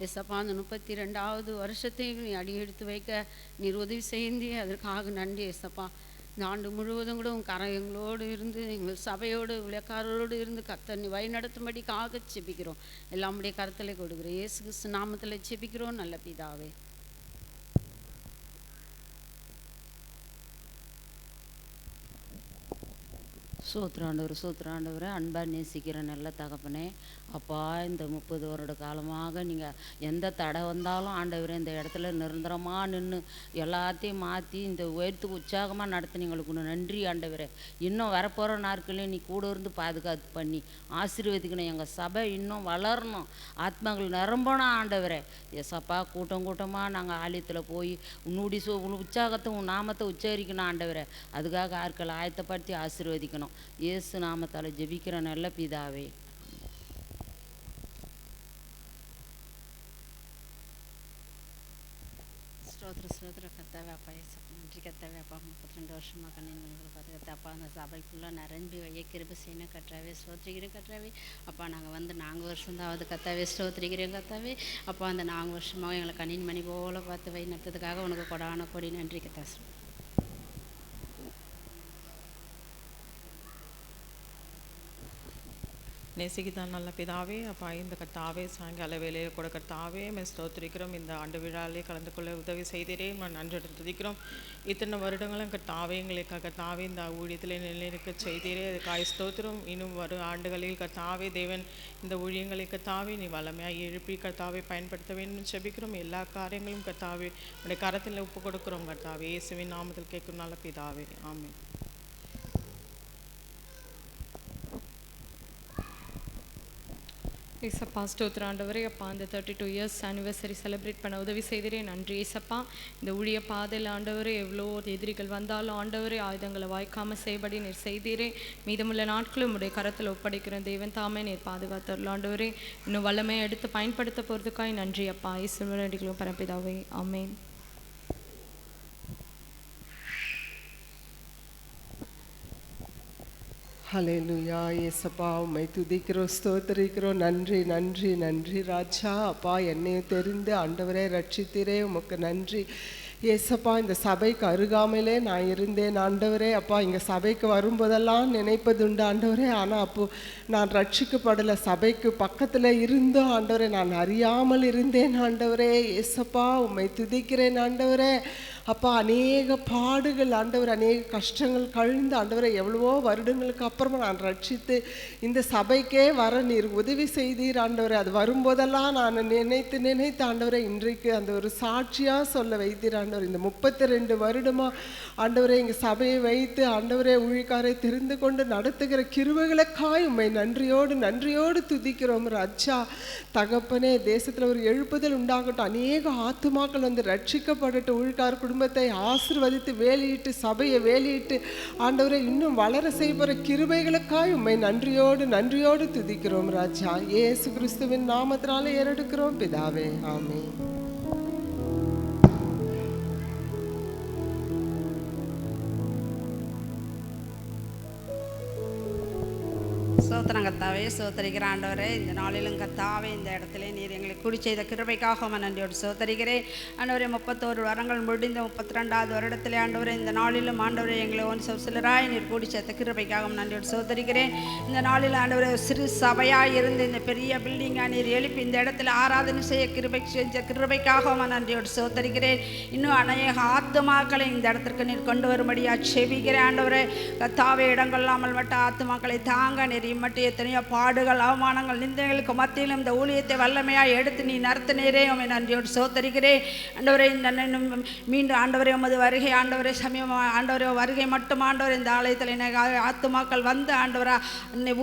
எசப்பா. அந்த 32வது வருஷத்தையும் நீ அடி எடுத்து வைக்க நீர் உதவி செய்தி அதற்காக நன்றி எசப்பா. இந்த ஆண்டு முழுவதும் கூட உங்கள் கரம் எங்களோடு இருந்து எங்கள் சபையோடு விளையாக்காரோடு இருந்து கர்த்தர் நீ வழி நடத்தும்படிக்காக செபிக்கிறோம். எல்லாமுடைய கருத்தில் கொடுக்குறோம். இயேசு கிறிஸ்து நாமத்தில் செபிக்கிறோம் நல்ல பிதாவே. சூத்திராண்டவர் அன்பாக நேசிக்கிற நல்ல தகப்பனே, அப்பா இந்த 30 வருட காலமாக நீங்கள் எந்த தடை வந்தாலும் ஆண்டவரே இந்த இடத்துல நிரந்தரமாக நின்று எல்லாத்தையும் மாற்றி இந்த உயரத்துக்கு உற்சாகமாக நடத்தினீங்களுக்கு நன்றி ஆண்டவரே. இன்னும் வரப்போகிற நாட்களையும் நீ கூட இருந்து பாதுகாத்து பண்ணி ஆசீர்வதிக்கணும். எங்கள் சபை இன்னும் வளரணும், ஆத்மாக்கள் நிரம்பணும் ஆண்டவரே. எசப்பா, கூட்டம் கூட்டமாக நாங்கள் ஆலயத்தில் போய் உன்னுடைய உற்சாகத்தை உன் நாமத்தை உச்சரிக்கணும் ஆண்டவரே. அதுக்காக ஆட்களை ஆயத்தப்படுத்தி ஆசீர்வதிக்கணும். இயேசு நாமத்தால் ஜெபிக்கிற நல்ல பிதாவே. ஸ்தோத்திர கர்த்தாவே அப்பா, நன்றி கர்த்தாவே அப்பா. 32 வருஷமாக கண்ணீர் பார்த்துக்கத்த அப்பா, அந்த சபைக்குள்ளே நிரம்பி வைய கிருபை செய்யணும் கர்த்தாவே. ஸ்தோத்திரிக்கிறேன் கர்த்தாவே அப்பா. நாங்கள் வருஷந்தாவது கர்த்தாவே, ஸ்தோத்திரிக்கிறேன் கர்த்தாவே அப்பா. அந்த 4 வருஷமாக எங்களை கண்ணீர் மணி போல் பார்த்து வை நடத்ததுக்காக உனக்கு கொடான கொடி நன்றி கர்த்தா. நேசிக்குதான் நல்ல பிதாவே அப்பா, இந்த கர்த்தாவே சாயங்கால வேலையில் கூட கர்த்தாவே ஸ்தோத்திரிக்கிறோம். இந்த ஆண்டு விழாவிலே கலந்து கொள்ள உதவி செய்தீரே, நன்றி துதிக்கிறோம். இத்தனை வருடங்களும் கர்த்தாவே எங்களுக்கு கர்த்தாவே இந்த ஊழியத்தில் நிலைநிற்க செய்தீரே, அதுக்காக ஸ்தோத்திரம். இன்னும் வரும் ஆண்டுகளில் கர்த்தாவே தேவன் இந்த ஊழியங்களை கர்த்தாவே நீ வல்லமையாக எழுப்பி கர்த்தாவே பயன்படுத்த வேண்டும் ஜெபிக்கிறோம். எல்லா காரியங்களும் கர்த்தாவே உடைய கரத்தில் ஒப்பு கொடுக்கிறோம் கர்த்தாவே. இயேசுவின் நாமத்தில் கேட்கும் நல்ல பிதாவே, ஆமென். ஏசப்பா ஸ்தோத்திர ஆண்டவரே அப்பா. அந்த 32 இயர்ஸ் ஆனிவர்சரி செலிப்ரேட் பண்ண உதவி செய்கிறேன், நன்றி ஏசப்பா. இந்த ஊழிய பாதையில் ஆண்டவரே எவ்வளோ எதிரிகள் வந்தாலும் ஆண்டவரே ஆயுதங்களை வாய்க்காமல் செய்படி நீர் செய்தீரே. மீதமுள்ள நாட்களும் உடைய கரத்தில் ஒப்படைக்கிறேன் தேவன் தாமே நீர் பாதுகாத்தரலாம் ஆண்டவரே. இன்னும் வல்லமையை எடுத்து பயன்படுத்த போகிறதுக்காய் நன்றி அப்பா. இயேசுவின் பரம்பிதாவே, ஆமென். ஹல்லேலூயா. இயேசப்பா உம்மை துதிக்கிறோம், ஸ்தோத்திரிக்கிறோம். நன்றி நன்றி நன்றி ராஜா. அப்பா, என்னையும் தெரிந்து ஆண்டவரே ரட்சித்தீரே, உமக்கு நன்றி இயேசப்பா. இந்த சபைக்கு அருகாமையிலே நான் இருந்தேன் ஆண்டவரே. அப்பா, இங்கே சபைக்கு வரும்போதெல்லாம் நினைப்பதுண்டு ஆண்டவரே, ஆனால் அப்போது நான் ரட்சிக்கப்படலை. சபைக்கு பக்கத்தில் இருந்தோம் ஆண்டவரே, நான் அறியாமல் இருந்தேன் ஆண்டவரே. இயேசப்பா உம்மை துதிக்கிறேன் ஆண்டவரே. அப்பா, அநேக பாடுகள் ஆண்டவர், அநேக கஷ்டங்கள் கழிந்து ஆண்டவரை எவ்வளவோ வருடங்களுக்கு அப்புறமா நான் ரட்சித்து இந்த சபைக்கே வர நீர் உதவி செய்தீர் ஆண்டவரை. அது வரும்போதெல்லாம் நான் நினைத்து ஆண்டவரை இன்றைக்கு அந்த ஒரு சாட்சியாக சொல்ல வைத்தீர் ஆண்டவர். இந்த 32 வருடமாக ஆண்டவரை இங்கே சபையை வைத்து ஆண்டவரை ஊழியக்காரை தெரிந்து கொண்டு நடத்துகிற கிருபைகளுக்காய் உம்மை நன்றியோடு துதிக்கிறோம் ராஜா. தகப்பனே, தேசத்தில் ஒரு எழுப்புதல் உண்டாகட்டும், அநேக ஆத்துமாக்கள் வந்து ரட்சிக்கப்படட்டும், ஊழியக்கார குடும்பத்தை ஆசீர்வதித்து வேலையிட்டு சபையை வேலையிட்டு ஆண்டவரை இன்னும் வளர செய்கிற கிருபைகளுக்காய் உம்மை நன்றியோடு துதிக்கிறோம் ராஜா. இயேசு கிறிஸ்துவின் நாமத்தினாலே ஏறெடுக்கிறோம் பிதாவே, ஆமென். ஸ்தோத்திரம் கர்த்தாவே, ஸ்தோத்தரிக்கிற ஆண்டவரே. இந்த நாளிலும் கர்த்தாவே இந்த இடத்துல நீர் எங்களை கூடி செய்த கிருபைக்காக நன்றியோடு ஸ்தோத்தரிக்கிறேன் ஆண்டவரே. 31 வருடங்கள் முடிந்த 32வது வருடத்திலே ஆண்டவரே இந்த நாளிலும் ஆண்டவரே எங்களை சிலராய் நீர் கூடி சேர்த்த கிருபைக்காக நன்றியோடு ஸ்தோத்தரிக்கிறேன். இந்த நாளில் ஆண்டவரே சிறு சபையாக இருந்து இந்த பெரிய பில்டிங்காக நீர் எழுப்பி இந்த இடத்துல ஆராதனை செஞ்ச கிருபைக்காக நன்றியோடு ஸ்தோத்தரிக்கிறேன். இன்னும் அநேக ஆத்துமாக்களை இந்த இடத்திற்கு நீர் கொண்டு வரும்படியாக செபிக்கிறேன் ஆண்டவரே. கர்த்தாவே, இடங்கள் இல்லாமல் மட்டும் ஆத்துமாக்களை தாங்க நீர் மட்டும் எத்தனையோ பாடுகள், அவமானங்கள், நிந்தைகளுக்கு மத்தியிலும் இந்த ஊழியத்தை வல்லமையாக எடுத்து நீ நடத்தினீரே, உம்மை நன்றியோடு ஸ்தோத்தரிக்கிறேன் ஆண்டவரே. இந்த மீண்டும் ஆண்டவரே உமது வருகை ஆண்டவரே சமீபமாக ஆண்டவரே வருகை மட்டும் ஆண்டவரே இந்த ஆலயத்தில் ஆத்துமாக்கள் வந்து ஆண்டவரா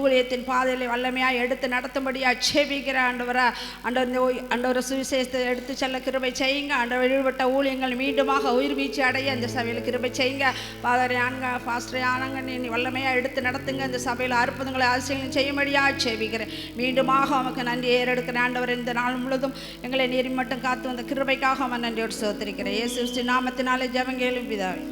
ஊழியத்தின் பாதையில் வல்லமையாக எடுத்து நடத்தும்படியாக ஜெபிக்கிற ஆண்டவரா. ஆண்டவரை சுவிசேஷத்தை எடுத்து செல்ல கிருபை செய்யுங்க ஆண்டவர். ஈடுபட்ட ஊழியங்கள் மீண்டுமாக உயிர் வீழ்ச்சி அடைய இந்த சபையில் கிருபை செய்யுங்க பாஸ்டர் ஆனங்க நீ வல்லமையாக எடுத்து நடத்துங்க. இந்த சபையில் அற்புதங்களை ஆசைகளை செய்யும்படியாக ஜெபிக்கிறேன். மீண்டுமாக உமக்கு நன்றி ஏறெடுக்கிற ஆண்டவர். இந்த நாள் முழுவதும் எங்களை நீர் மட்டும் காத்து வந்த கிருபைக்காக அவன் நன்றியோடு ஸ்தோத்திரிக்கிறேன். இயேசு நாமத்தினாலே ஜெபம் கேளும் பிதாவே.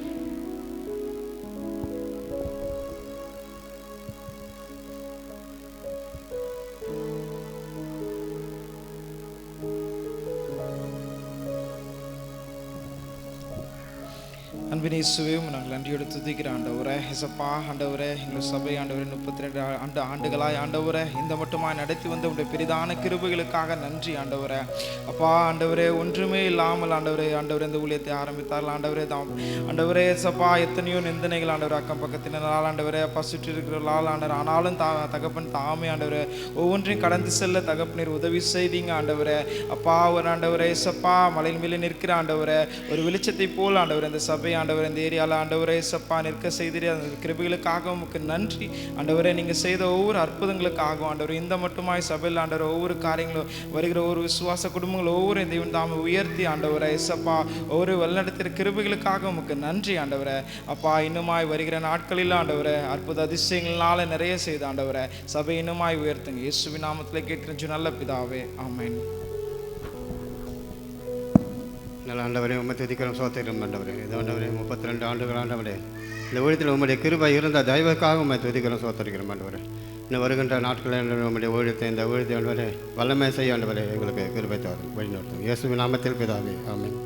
அன்பினை இயேசுவே நாங்கள் நன்றியோடு துதிக்கிற ஆண்டவரே. இசப்பா ஆண்டவரே, எங்கள் சபை ஆண்டவரே 32 ஆண்டுகளாய் ஆண்டவரே இந்த மட்டுமாய் நடத்தி வந்த உடைய பெரிதான கிருபைகளுக்காக நன்றி ஆண்டவரே. அப்பா ஆண்டவரே, ஒன்றுமே இல்லாமல் ஆண்டவரே இந்த ஊழியத்தை ஆரம்பித்தார்கள் ஆண்டவரே. ஆண்டவரே இசப்பா எத்தனையோ நிந்தனைகள் ஆண்டவரே, அக்கம் பக்கத்தினால் ஆண்டவரே, அப்பா சுற்றி இருக்கிறவர்களால் ஆண்டவர், ஆனாலும் தகப்பன் தாமே ஆண்டவரே ஒவ்வொன்றையும் கடந்து செல்ல தகப்பனீர் உதவி செய்தீங்க ஆண்டவரே. அப்பா ஒரு ஆண்டவரே இசப்பா மலையின் மேலே நிற்கிற ஆண்டவரே, ஒரு வெளிச்சத்தை போல் ஆண்டவர் இந்த சபை ஆண்டவர் இந்த ஏரியாவில் ஆண்டவரே சப்பா நிற்க செய்திரு. அந்த கிருபைகளுக்காக உங்களுக்கு நன்றி ஆண்டவரே. நீங்கள் செய்த ஒவ்வொரு அற்புதங்களுக்காகவும் ஆண்டவர் இந்த மட்டுமாய் சபையில் ஆண்டவர் ஒவ்வொரு காரியங்களும் வருகிற ஒவ்வொரு விசுவாச குடும்பங்கள் ஒவ்வொரு தெய்வம் தாமை உயர்த்தி ஆண்டவரே சப்பா ஒவ்வொரு வழிநடத்துகிற கிருபைகளுக்காக உங்களுக்கு நன்றி ஆண்டவரே. அப்பா இன்னுமாய் வருகிற நாட்களில் ஆண்டவரே அற்புத அதிசயங்களால நிறைய செய்த ஆண்டவரே சபை இன்னுமாய் உயர்த்துங்க. இயேசுவின் நாமத்தில் கேட்டு நல்ல பிதாவே, ஆமென். நல்ல ஆண்டவரே, உண்மை துதிக்கிறோம், சோத்திரம் ஆண்டவரே. இது ஆண்டவரே 32 ஆண்டுகள் ஆண்டவரே இந்த ஊழியத்தில் உங்களுடைய கிருபை இருந்த தயவுக்காக உண்மை துதிக்கிறோம், சோத்தரிக்கிறோம் ஆண்டவரே. இன்னும் வருகின்ற நாட்களில் உங்களுடைய ஊழியத்தை இந்த ஊழியத்தை ஆண்டவரே வல்லமை செய்ய ஆண்டவரே எங்களுக்கு கிருபை தரும் வழி நடத்தும். இயேசுவின் நாமத்தில் பிதாவே, ஆமென்.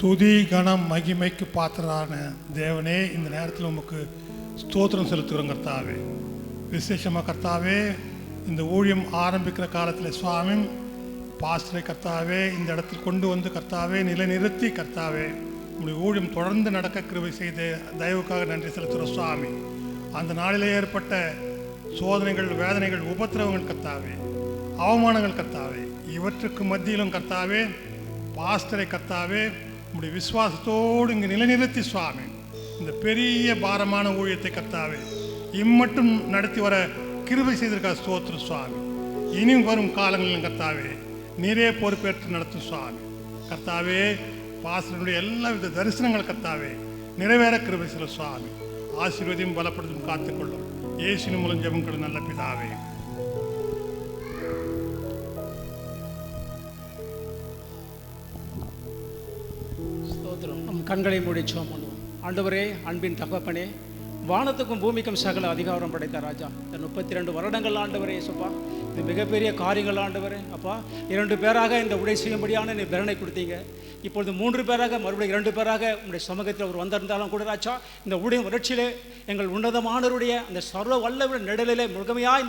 துதி கணம் மகிமைக்கு பாத்திரான தேவனே, இந்த நேரத்தில் உமக்கு ஸ்தோத்திரம் செலுத்துகிறோம் கர்த்தாவே. விசேஷமாக கர்த்தாவே, இந்த ஊழியம் ஆரம்பிக்கிற காலத்தில் சுவாமி பாஸ்டரை கர்த்தாவே இந்த இடத்தில் கொண்டு வந்து கர்த்தாவே நிலைநிறுத்தி கர்த்தாவே உங்களுடைய ஊழியம் தொடர்ந்து நடக்க கிருபை செய்த தயவுக்காக நன்றி செலுத்துகிறோம் சுவாமி. அந்த நாளிலே ஏற்பட்ட சோதனைகள், வேதனைகள், உபத்திரவங்கள் கர்த்தாவே, அவமானங்கள் கர்த்தாவே, இவற்றுக்கு மத்தியிலும் கர்த்தாவே பாஸ்டரை கர்த்தாவே உங்களுடைய விசுவாசத்தோடு இங்கே நிலைநிறுத்தி சுவாமி இந்த பெரிய பாரமான ஊழியத்தை கர்த்தாவே இம்மட்டும் நடத்தி வர கிருபை செய்திருக்கார். ஸ்தோத்திரம் சுவாமி. இனியும் வரும் காலங்களிலும் கர்த்தாவே நீரே பொறுப்பேற்று நடத்தும் சுவாமி. கர்த்தாவே பாஸ்டருடைய எல்லா வித தரிசனங்கள் கர்த்தாவே நிறைவேற கிருபை செய்கிற சுவாமி. ஆசீர்வதியும் பலப்படுத்தும் காத்துக்கொள்ளும். இயேசுவின் மூலம் ஜெபங்கள் நல்ல பிதாவே. நம் கண்களை மூடி ஜெபம் பண்ணுவோம். ஆண்டவரே, அன்பின் தகப்பனே, வானத்துக்கும் பூமிக்கும் சகல அதிகாரம் படைத்த ராஜா, இந்த 32 வருடங்கள் ஆண்டவரே இயேசுப்பா இது மிகப்பெரிய காரியங்கள் ஆண்டவரே. அப்பா 2 பேராக இந்த உடை செய்யும்படியான நீ பலனை கொடுத்தீங்க. இப்பொழுது 3 பேராக மறுபடியும் 2 பேராக உங்களுடைய சமூகத்தில் அவர் வந்திருந்தாலும் கூட ராஜா இந்த உடைய வறட்சியிலே எங்கள் உன்னதமானவருடைய அந்த சர்வ வல்லவ நிழலிலே முழுமையாக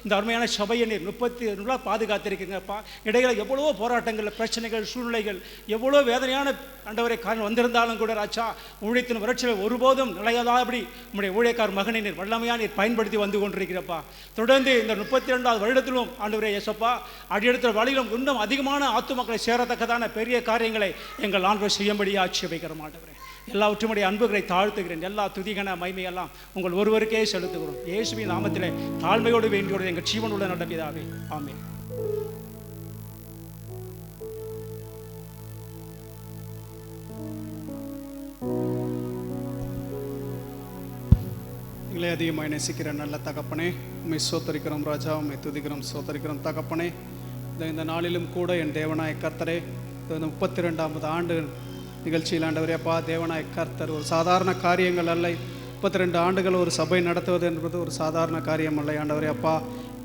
இந்த அருமையான சபையை நீர் 30 பாதுகாத்திருக்கீங்கப்பா. இடையில எவ்வளவோ போராட்டங்கள், பிரச்சனைகள், சூழ்நிலைகள், எவ்வளோ வேதனையான ஆண்டவரை காரணம் வந்திருந்தாலும் கூட ராஜா ஊழியத்தின் வறட்சியில் ஒருபோதும் நிலையாதபடி உங்களுடைய ஊழியக்கார் மகனை நீர் வல்லமையாக நீர் பயன்படுத்தி வந்து கொண்டிருக்கிறப்பா. தொடர்ந்து இந்த 32வது வருடத்திலும் ஆண்டவரே இயேசுப்பா அடியெடுத்த வழியிலும் இன்னும் அதிகமான ஆத்துமக்களை சேரத்தக்கதான பெரிய காரியங்களை எங்கள் ஆண்டவர் செய்யும்படியாக ஆட்சேபிக்கிறோம் ஆண்டவரே. எல்லாவற்றுடைய அன்புகளை தாழ்த்துகிறேன். எல்லா துதிகன மகிமையெல்லாம் உங்கள் ஒருவருக்கே செலுத்துகிறோம். இயேசுவின் நாமத்திலே தாழ்மையோடு வேண்டியோடு எங்கள் ஜீவனுள்ள நடப்பிதாவே, ஆமென். எங்களை அதிகமாக நேசிக்கிற நல்ல தகப்பனே, உண்மை சோத்தரிக்கிறோம் ராஜா, உண்மை துதிக்கிறோம், சோத்தரிக்கிறோம் தகப்பனே. இந்த நாளிலும் கூட என் தேவனாய கர்த்தரே, இந்த 32வது ஆண்டு நிகழ்ச்சியில் ஆண்டவரே அப்பா, தேவனாய கர்த்தர் ஒரு சாதாரண காரியங்கள் அல்ல. 32 ஆண்டுகள் ஒரு சபை நடத்துவது என்பது ஒரு சாதாரண காரியம் அல்ல ஆண்டவரே அப்பா.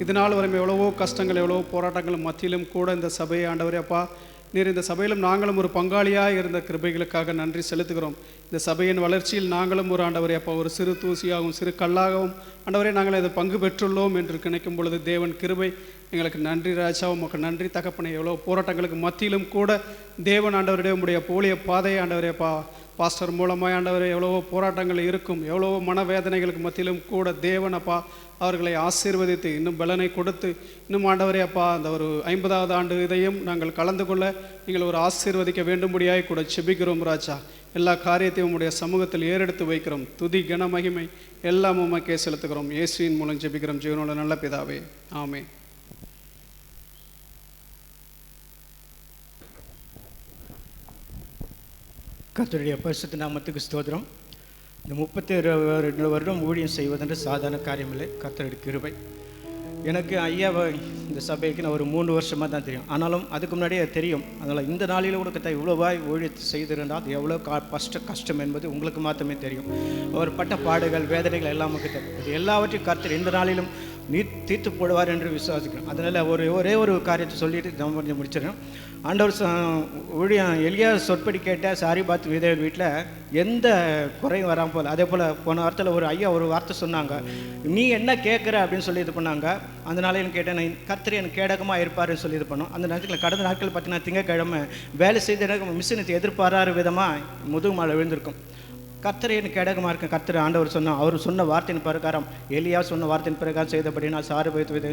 இதனால் வரும் எவ்வளவோ கஷ்டங்கள், எவ்வளவோ போராட்டங்கள் மத்தியிலும் கூட இந்த சபையை ஆண்டவரே அப்பா நீர் இந்த சபையிலும் நாங்களும் ஒரு பங்காளியாக இருந்த கிருபைகளுக்காக நன்றி செலுத்துகிறோம். இந்த சபையின் வளர்ச்சியில் நாங்களும் ஒரு ஆண்டவரே அப்பா ஒரு சிறு தூசியாகவும் சிறு கல்லாகவும் ஆண்டவரே நாங்கள் இதை பங்கு பெற்றுள்ளோம் என்று நினைக்கும் பொழுது தேவன் கிருபை எங்களுக்கு நன்றி ராஜா, உமக்கு நன்றி தகப்பனே. எவ்வளோ போராட்டங்களுக்கு மத்தியிலும் கூட தேவன் ஆண்டவருடைய உங்களுடைய போலிய பாதையை ஆண்டவரே அப்பா பாஸ்டர் மூலமாக ஆண்டவரே எவ்வளவோ போராட்டங்கள் இருக்கும், எவ்வளவோ மனவேதனைகளுக்கு மத்தியிலும் கூட தேவன் அப்பா அவர்களை ஆசீர்வதித்து இன்னும் பலனை கொடுத்து இன்னும் ஆண்டவரே அப்பா அந்த ஒரு 50வது ஆண்டு இதையும் நாங்கள் கலந்து கொள்ள நீங்கள் ஒரு ஆசீர்வதிக்க வேண்டும்படியாய் கூட செபிக்கிறோம் ராஜா. எல்லா காரியத்தையும் உங்களுடைய சமூகத்தில் ஏறெடுத்து வைக்கிறோம். துதி கன மகிமை எல்லாம் உமக்கே செலுத்துகிறோம். இயேசுவின் மூலம் ஜெபிக்கிறோம் ஜீவனோட நல்ல பிதாவே, ஆமென். கர்த்தருடைய பரிசுத்த நாமத்துக்கு ஸ்தோத்திரம். இந்த 32 வருடம் ஊழியம் செய்வதென்று சாதாரண காரியமில்லை. கர்த்தருடைய கிருபை எனக்கு ஐயாவை இந்த சபைக்கு நான் ஒரு 3 வருஷமாக தான் தெரியும். ஆனாலும் அதுக்கு முன்னாடியே தெரியும். அதனால் இந்த நாளில் கூட கத்த இவ்வளோவாய் ஊழியத்தை செய்திருந்தால் அது எவ்வளோ கஷ்டம் என்பது உங்களுக்கு மாத்திரமே தெரியும். அவர் பட்ட பாடுகள் வேதனைகள் எல்லாம் நமக்கு தெரியும். இது எல்லாவற்றையும் கர்த்தர் இந்த நாளிலும் தீர்த்து போடுவார் என்று விசுவாசிக்கிறோம். அதனால் ஒரே ஒரு காரியத்தை சொல்லிட்டு நம்ம கொஞ்சம் முடிச்சிடறோம். ஆண்டவர் ஊழியம் எளியா சொற்படி கேட்ட சாரிபாத் விதேவன் வீட்டில் எந்த குறையும் வராமல் போல். அதே போல் போன வாரத்தில் ஒரு ஐயா ஒரு வார்த்தை சொன்னாங்க, நீ என்ன கேட்குற அப்படின்னு சொல்லி இது பண்ணாங்க. அந்த நாளையும் கேட்டேன், நான் கர்த்தர் எனக்கு கேடகமாக இருப்பாருன்னு சொல்லி இது பண்ணோம். அந்த நேரத்தில் கடந்த நாட்கள் பார்த்தீங்கன்னா திங்கக்கிழமை வேலை செய்த மிஷினுக்கு எதிர்பாராத விதமாக முதுகு மாலை விழுந்திருக்கும். கர்த்தர் எனக்கு கேடகமாக இருக்கேன். கர்த்தர் ஆண்டவர் அவர் சொன்ன வார்த்தையின் பிரகாரம், எலியா சொன்ன வார்த்தையின் பிரகாரம் செய்தபடி நான் சாறுபடுத்துவது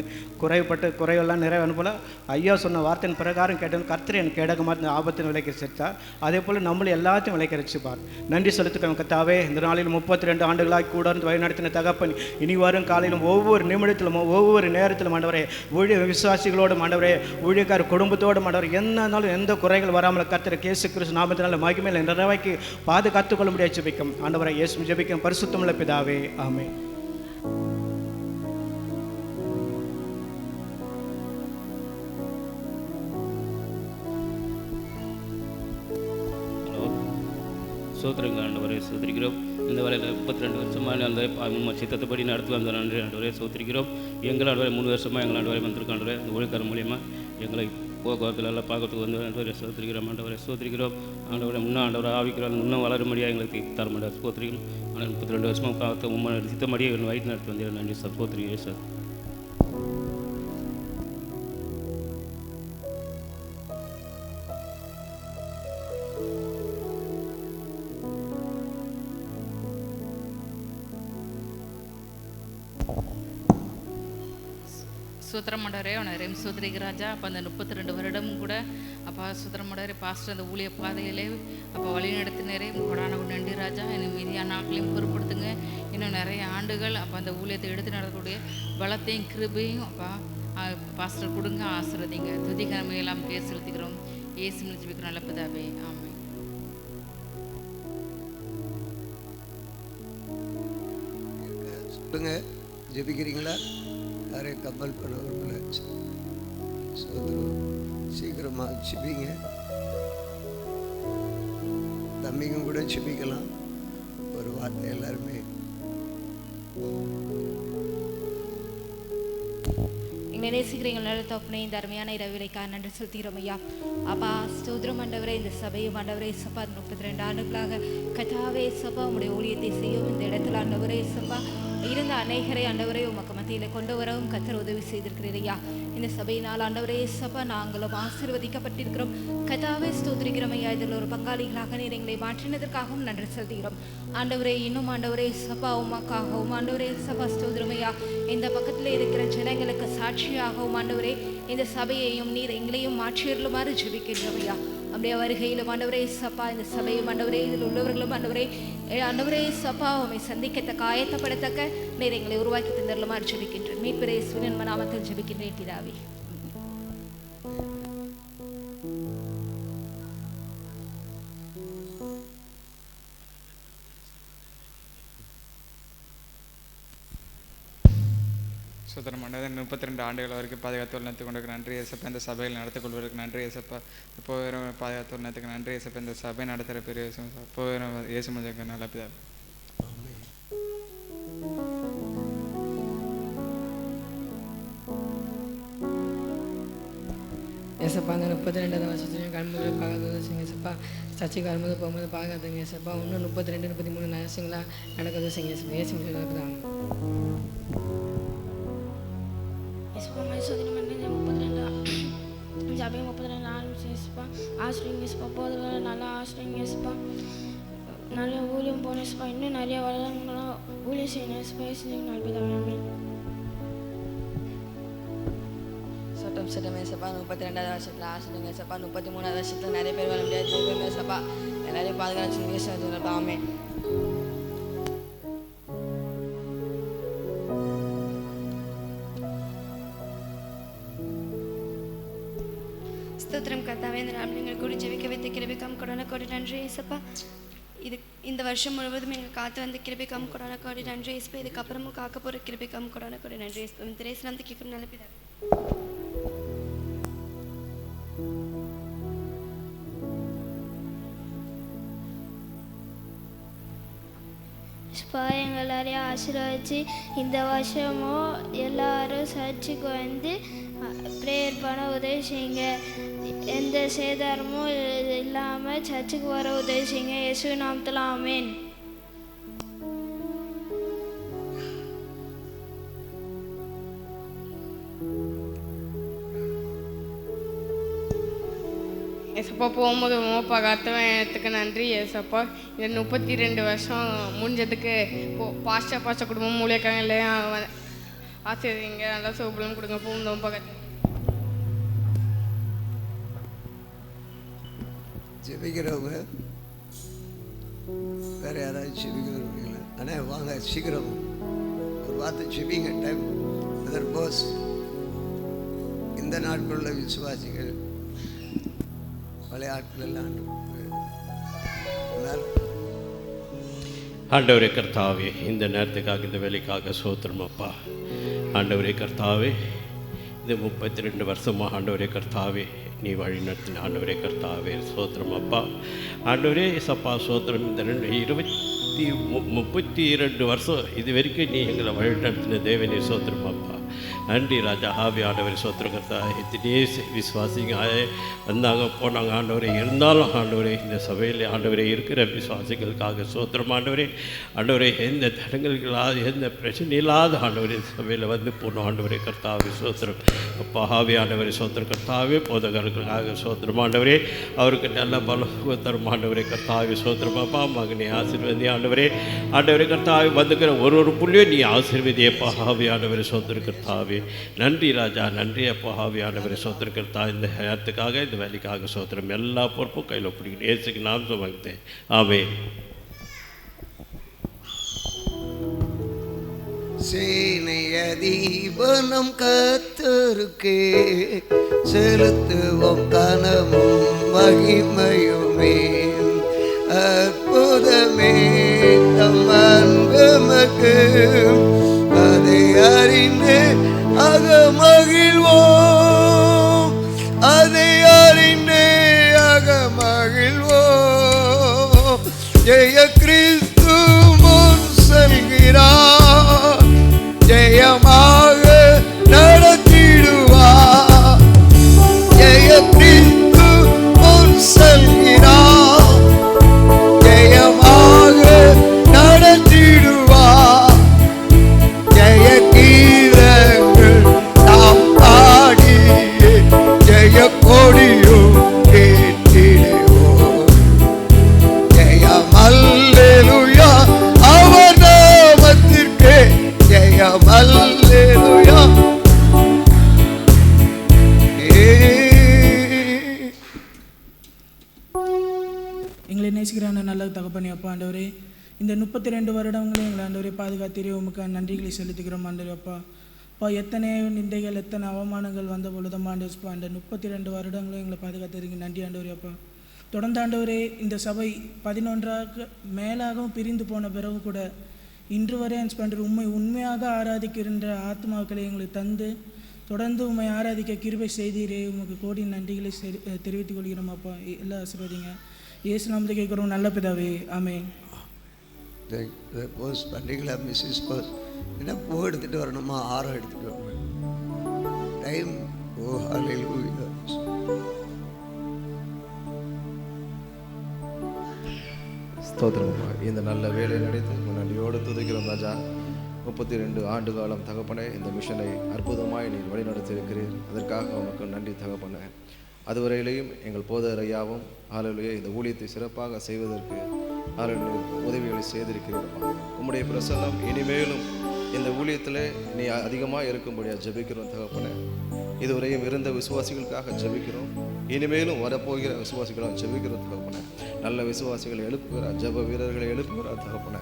குறைவெல்லாம் நிறைவேறும் போல் ஐயா சொன்ன வார்த்தையின் பிரகாரம் கேட்டேன். கர்த்தர் எனக்கு கேடகமாக இருந்த ஆபத்தின் விலைக்கு சேர்த்தார். அதே போல் நம்மளும் எல்லாத்தையும் விலைக்கு ரசிப்பார். நன்றி செலுத்துக்கிறோம் கர்த்தாவே. இந்த நாளில் 32 ஆண்டுகளாக கூட இருந்து வழிநடத்தின தகப்பன் இனி வரும் காலையிலும் ஒவ்வொரு நிமிடத்திலும் ஒவ்வொரு நேரத்திலும் ஆண்டவரே ஊழிய விசுவாசிகளோடும் ஆண்டவரே ஊழியக்கார குடும்பத்தோடும் ஆண்டவர் என்னாலும் எந்த குறைகள் வராமல் கர்த்தர் இயேசு கிறிஸ்து நாமத்தினால மகிமையில் நிறைவாக்கி பாதுகாத்துக் கொள்ள முடியாது ஜெபிக்கும். ஆண்டவரை இயேசு ஜெபிக்கும் பரிசுத்தமுள்ள பிதாவே, ஆமென். சோத்திரங்கள் ஆண்டவரை சோதரிக்கிறோம். இந்த வரையில் 32 வருஷமாக அந்த சித்தத்தைப்படி நடத்தி வந்த நன்றி ஆண்டவரை சோத்திரிக்கிறோம். எங்கள் ஆண்டவரை 3 வருஷமாக எங்கள் ஆண்டவரை வந்திருக்காண்டவரை இந்த ஒழுக்கார மூலியமாக எங்களை போக்குவரத்தில் எல்லாம் பார்க்கறதுக்கு வந்து ஆண்டவரை சோத்திரிக்கிறோம். ஆண்டவரை சோத்திரிக்கிறோம். ஆண்டவரை ஆண்டவரை ஆவிக்கிறோம். இன்னும் வளரும்படியாக எங்களுக்கு தர மாட்டார் சோத்திரிக்கிறோம். ஆனால் 32 வருஷமாக பார்த்து சித்தமடியாக என் வயிற்று நடத்தி வந்தேன். நன்றி சார், சோத்திரிக்கிறேன் சார். சுத்திரமண்டரே உனரையும் சுத்திரிகராஜா. அப்போ அந்த 32 வருடமும் கூட அப்பா சுத்திரமண்டரே பாஸ்டர் அந்த ஊழிய பாதையிலே அப்போ வழி நடத்தினரே கொடான நன்றி ராஜா. இன்னும் மீதியான நாட்களையும் பொறுப்படுத்துங்க. இன்னும் நிறைய ஆண்டுகள் அப்போ அந்த ஊழியத்தை எடுத்து நடக்கக்கூடிய பலத்தையும் கிருபையும் அப்பா பாஸ்டர் கொடுங்க, ஆசிர்வதிங்க. துதிகரமை எல்லாம் பேர் செலுத்திக்கிறோம். இயேசு ஜெபிக்கிறோம் நல்ல பிதாவே, ஆமென். சொல்லுங்க, ஜெபிக்கிறீங்களா? யாரே கம்பல் பண்ண விரும்பல. சீக்கிரமாக ஜெபிங்க. தம்பிங்க கூட ஜெபிக்கலாம். ஒரு வார்த்தை எல்லாருமே. எங்களை நேசிக்கிறீங்கள் நல்ல தகப்பனே, இந்த அருமையான இரவிலைக்காக நன்றி செலுத்துகிறோம் ஐயா. அப்பா ஸ்தோத்திரம் ஆண்டவரே. இந்த சபையும் ஆண்டவரே சப்பா 32 ஆண்டுகளாக கர்த்தாவே சப்பா உங்களுடைய ஊழியத்தை செய்யும் இந்த இடத்துல ஆண்டவரே சப்பா இருந்த அநேகரை ஆண்டவரே உமக்கு மத்தியில் கொண்டு வரவும் கர்த்தர் உதவி செய்திருக்கிறீர் ஐயா. இந்த சபையினால் ஆண்டவரே சப்பா நாங்களும் ஆசீர்வதிக்கப்பட்டிருக்கிறோம். கர்த்தாவே ஸ்தோத்திரிக்கிறோம் ஐயா. இதில் ஒரு பங்காளிகளாக நீர் எங்களை மாற்றினதற்காகவும் நன்றி செலுத்துகிறோம் ஆண்டவரே. இன்னும் ஆண்டவரே சப்பா உமக்காகவும் ஆண்டவரே சப்பா ஸ்தோத்திரம் ஐயா இந்த பக்கத்தில் இருக்கிற ஜனங்களுக்கு சாட்சியாகவும் ஆண்டவரே இந்த சபையையும் நீர் எங்களையும் மாற்றியருளுமாறு ஜெபிக்கின்றோம் ஐயா. அப்படியே வருகையிலும் ஆண்டவரே சப்பா இந்த சபையும் ஆண்டவரே இதில் உள்ளவர்களும் ஆண்டவரே சப்பா உம்மை சந்திக்கத்தக்க ஆயத்தப்படத்தக்க நீர் எங்களை உருவாக்கி தந்தருளுமாறு ஜெபிக்கின்றேன். மீட்பர் இயேசுவின் நாமத்தில் ஜெபிக்கின்றேன் பிதாவே. சுதரமானது 32 ஆண்டுகள் வரைக்கும் பாதுகாத்து நடத்தி கொண்டிருக்க நன்றி ஏசப்பா. இந்த சபையில் நடத்தி கொள்வதற்கு நன்றி ஏசப்பா. இப்போ பாதுகாத்து நடத்துக்கு நன்றி ஏசப்பா. இந்த சபை நடத்துகிற பெரிய இப்போ இயேசு மஜக்க நல்ல பிதா. ஏசப்பா அந்த 32 வருஷத்துலையும் கண்முறை பாதுகாத்துங்க ஏசப்பா. சர்ச்சைக்கு வரும்போது போகும்போது பாதுகாத்துங்க ஏசப்பா. இன்னும் 32 33 வருஷங்களா நடக்கிறது செய்யுங்க ஏசப்பா. இயேசு மஜக்க நடக்குதாங்க. ஜபம் 32 ஆரம்பிச்சுப்பா. ஆசிரியங்கப்பா போதும் நல்லா ஆசிரியங்கப்பா. நல்ல ஊழியம் போனேன்ப்பா. இன்னும் நிறைய வருடங்களும் ஊழியம் செய்யணும் நல்பிதாவே. சொட்டம் சிட்டமேசப்பா 32வது வருஷத்தில் ஆசிரியங்க ஏசப்பா. 33வது வருஷத்தில் நிறைய பேர் வர முடியாது ஏசப்பா. எல்லாரையும் பாதுகாத்து பேசுறது ஆமென். ஸ்தோத்திரம் கர்த்தாவே. இந்த நாள் நீங்கள் கூடி ஜெபிக்க வைத்த கிருபைக்காக கொடான கோடி நன்றி ஏசப்பா. இந்த வருஷம் முழுவதும் எங்கள் காத்து வந்து கிருபிக்கம் கொடான கோடி நன்றி இயேசுவே. இதுக்கப்புறமும் காக்க போகிற கிருபிக்கம் கொடான கோடி நன்றி இயேசுவே. திரேசு நம்பி கேட்கணும் நல்ல பிதா. எங்கள் எல்லாரையும் ஆசீர்வதிச்சு இந்த வருஷமும் எல்லாரும் சர்ச்சுக்கு வந்து ப்ரேயர் பண்ண உதவி செய்யுங்க. எந்த சேதாரமும் இல்லாமல் சர்ச்சுக்கு வர உதவி செய்யுங்க. இயேசு நாமத்தில் ஆமென். ஏசப்பா போகும்போது மோப்பா காத்தவன் இடத்துக்கு நன்றி ஏசப்பா. இந்த 32 வருஷம் முடிஞ்சதுக்கு பாஸ்டா குடும்பம் மூலியக்காங்க இல்லையா ஆசிரியங்க நல்லா சோப்பலும் கொடுங்க. போகும்போது மோப்பா காத்து ஜெபிக்கிறவங்க வேற யாராவது ஜெபிக்கிறவங்களா? அண்ணே வாங்க சீக்கிரம் ஒரு வார்த்தை ஜெபிங்க. டைம் அதர் போஸ் இந்த நாட்களுள்ள விசுவாசிகள் பழைய ஆட்கள் எல்லாம் ஆண்டவரே கர்த்தாவே, இந்த நேரத்துக்காக இந்த வேலைக்காக சோத்திரம் அப்பா. ஆண்டவரே கர்த்தாவே, இது 32 வருஷமாக ஆண்டவரே கர்த்தாவே நீ வழி நடத்தின ஆண்டவரே கர்த்தாவே சோத்திரம் அப்பா. ஆண்டவரே சப்பா சோத்திரம். இந்த 32 வருஷம் இது வரைக்கும் நீ எங்களை வழி நடத்தின தேவனே சோத்திரம் அப்பா. நன்றி ராஜா. ஆவி ஆண்டவரை சோத்திரம் கர்த்தா. எத்தனையே விசுவாசிங்க வந்தாங்க போனாங்க ஆண்டவரே. இருந்தாலும் ஆண்டவரே இந்த சபையில் ஆண்டவரே இருக்கிற விசுவாசிகளுக்காக சோத்திரம் ஆண்டவரே. ஆண்டவரே எந்த தடங்கல்களாக எந்த பிரச்சனை இல்லாத ஆண்டவரே இந்த சபையில் வந்து போனோம் ஆண்டவரே கர்த்தாவே சோத்திரம் அப்பா. ஆவி ஆண்டவரை சோத்திரம் கர்த்தாவே. போதகர்களுக்காக சோத்திரம் ஆண்டவரே. அவருக்கு நல்ல பலம் தரும் ஆண்டவரே கர்த்தாவே சோத்திரம் அப்பா. மகனை ஆசீர்வதி ஆண்டவரே. ஆண்டவரே கர்த்தாவே வந்துக்கிற ஒரு புள்ளியும் நீ ஆசீர்வதியப்பா. ஆவி ஆண்டவரை சோத்திரம் கர்த்தாவே. நன்றி ராஜா. நன்றி அப்பா. ஆவியானவரை சோத்திரம் கர்த்தா. இந்த நேரத்துக்காக இந்த வேலைக்காக சோத்திரம். எல்லா பொறுப்பும் கையில் ஒப்பிடிக்கணும். இயேசுக்கு நாம் சுமந்தேன். ஆமென். சேனைய தீபனம் கர்த்தருக்கே செலுத்துவோம் கனமும் மகிமையுமே. அற்புதமே தம் அன்புமக்கு அதை அறிந்து அகமகிழ்வோம். அதை அறிந்து அகமகிழ்வோம். ஜெய கிறிஸ்து முன் செல்கிறார். ஜெயமாக நடத்திடுவார். ஜெய கிறிஸ்து முன் செல்கிறார். ஜெயமாக நடத்திடுவார். ஜெய கீதங்கள் நாம் பாடி ஜெய கொடியும் கேட்டிடுவோம். ஜெயம் அல்லேலூயா அவர் நாமத்திற்கு. ஜெயம் அல்லேலூயா. எங்களை நேசிக்கிறான நல்ல தகப்பனே அப்பா ஆண்டவரே. இந்த 32 வருடங்களும் எங்களை ஆண்டவரே பாதுகாத்தீரே. உமக்கு நன்றிகளை செலுத்துகிறோம் ஆண்டவரே அப்பா. அப்பா எத்தனை நிந்தைகள் எத்தனை அவமானங்கள் வந்த பொழுதும் ஆண்டவரே அந்த 32 வருடங்களும் எங்களை பாதுகாத்தீங்க. நன்றி ஆண்டவரே அப்பா. தொடர்ந்து ஆண்டவரே இந்த சபை 11 மேலாகவும் பிரிந்து போன பிறகு கூட இன்று வரை ஆண்டவரே உண்மையாக ஆராதிக்கின்ற ஆத்மாக்களை எங்களுக்கு தந்து தொடர்ந்து உண்மை ஆராதிக்க கிருபை செய்தீரே. உமக்கு கோடி நன்றிகளை தெரிவித்துக் கொள்கிறோம் அப்பா. எல்லாம் ஆசீர்வதிங்க. இயேசு நாமத்தை கேட்குறோம் நல்ல பிதாவே. ஆமென். போஸ் பண்ணுறீங்களா மிஸ்ஸஸ் போஸ்? என்ன பூ எடுத்துகிட்டு வரணுமா ஆரம் எடுத்துகிட்டு வரணும் டைம்? ஓ ஹல்லேலூயா. ஸ்தோத்திரம். இந்த நல்ல வேலையை நடித்து நன்றியோடு துதிக்கிறோம் ராஜா. 32 ஆண்டு காலம் தகப்பனே இந்த மிஷனை அற்புதமாய் நீர் வழிநடத்தியிருக்கிறீர். அதற்காக உமக்கு நன்றி தகப்பனே. அதுவரையிலையும் எங்கள் போதகர் ஐயாவும் ஹல்லேலூயா இந்த ஊழியத்தை சிறப்பாக செய்வதற்கு உதவிகளை செய்திருக்கிறீர்கள். உம்முடைய பிரசன்னம் இனிமேலும் இந்த ஊழியத்தில் நீ அதிகமாக இருக்கும்படியாக ஜெபிக்கிறோம் தகப்பனே. இதுவரையும் இருந்த விசுவாசிகளுக்காக ஜெபிக்கிறோம். இனிமேலும் வரப்போகிற விசுவாசிகளாக ஜெபிக்கிறோம் தகப்பனே. நல்ல விசுவாசிகளை எழுப்புகிறார். ஜெப வீரர்களை எழுப்புகிறார் தகப்பனே.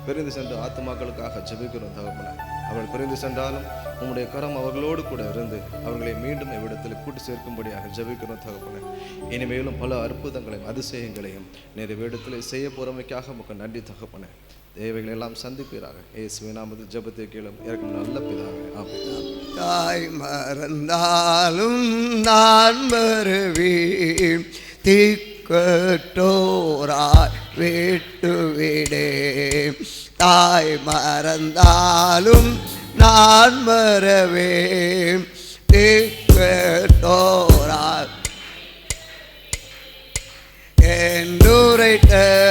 பிரிந்து சென்ற ஆத்துமாக்களுக்காக ஜெபிக்கிறோம் தகப்பனே. அவர்கள் குறைந்து சென்றாலும் உம்முடைய கரம் அவர்களோடு கூட இருந்து அவர்களை மீண்டும் இவ்விடத்தில் கூட்டி சேர்க்கும்படியாக ஜெபிக்கிறோம் தகப்பனே. இனிமேலும் பல அற்புதங்களையும் அதிசயங்களையும் நீர் இவ்விடத்தில் செய்ய போறமைக்காக உமக்கு நன்றி தகப்பனே. தேவைகளை எல்லாம் சந்திப்பீராக. இயேசுவின் நாமத்தில் ஜெபத்தை கேளும் இறக்கும் நல்ல பிதாவே, ஆமென். தாய் மறந்தாலும் நான் வருவேன், திக்கற்றோராய் விட்டுவிடே. தாய் மறந்தாலும் நான் மறவேன், திக்கற்றோராய் என்னுரைத்தமை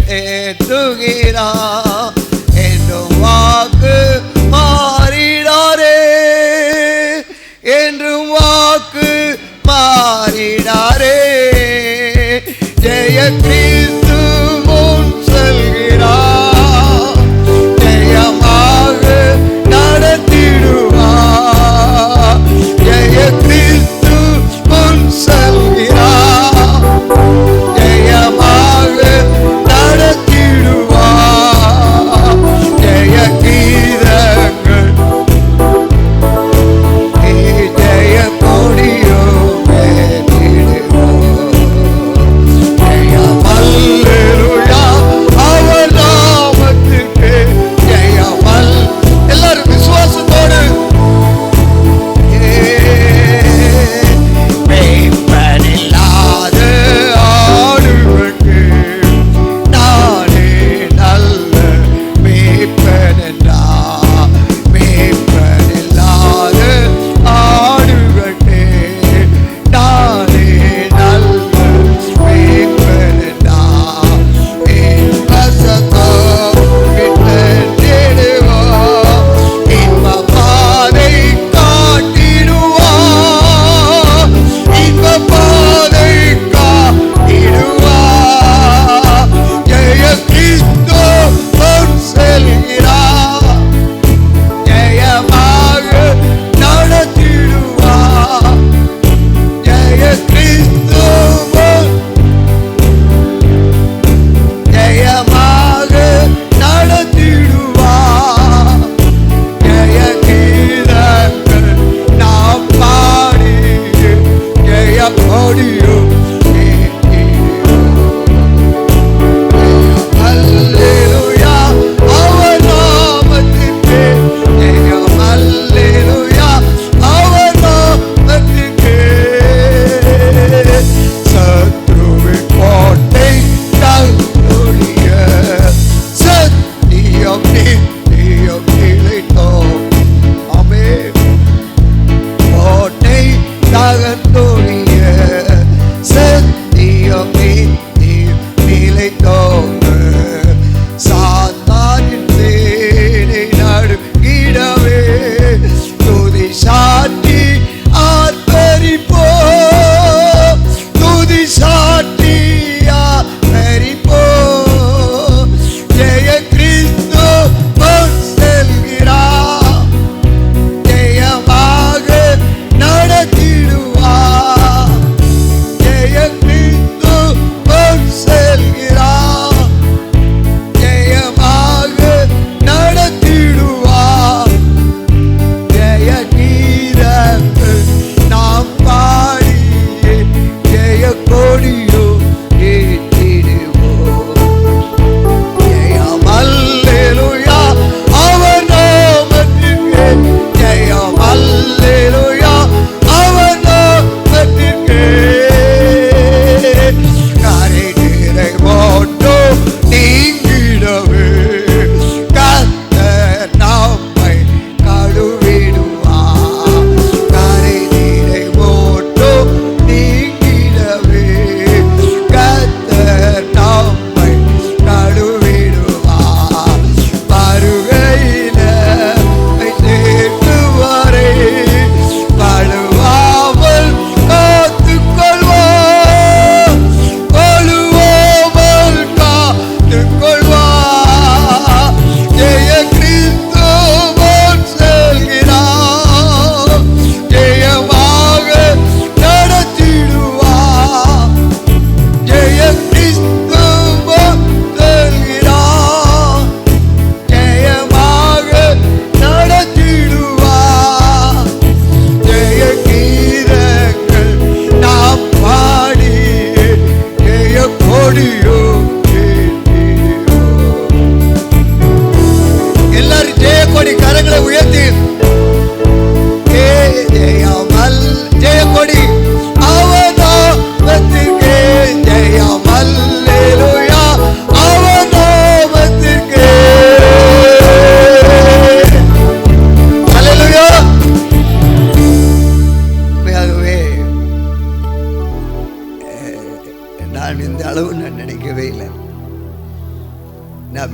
தேற்றுகிறார் என்றும் வாக்கு மாறிடாரே, என்றும் வாக்கு மாறிடாரே. ஜெய கிறிஸ்து முன் செல்கிறார், ஜெயமாக நடத்திடுவார். ஜெய கிறிஸ்து முன் செல்கிறார், ஜெயமாக நடத்திடுவார்.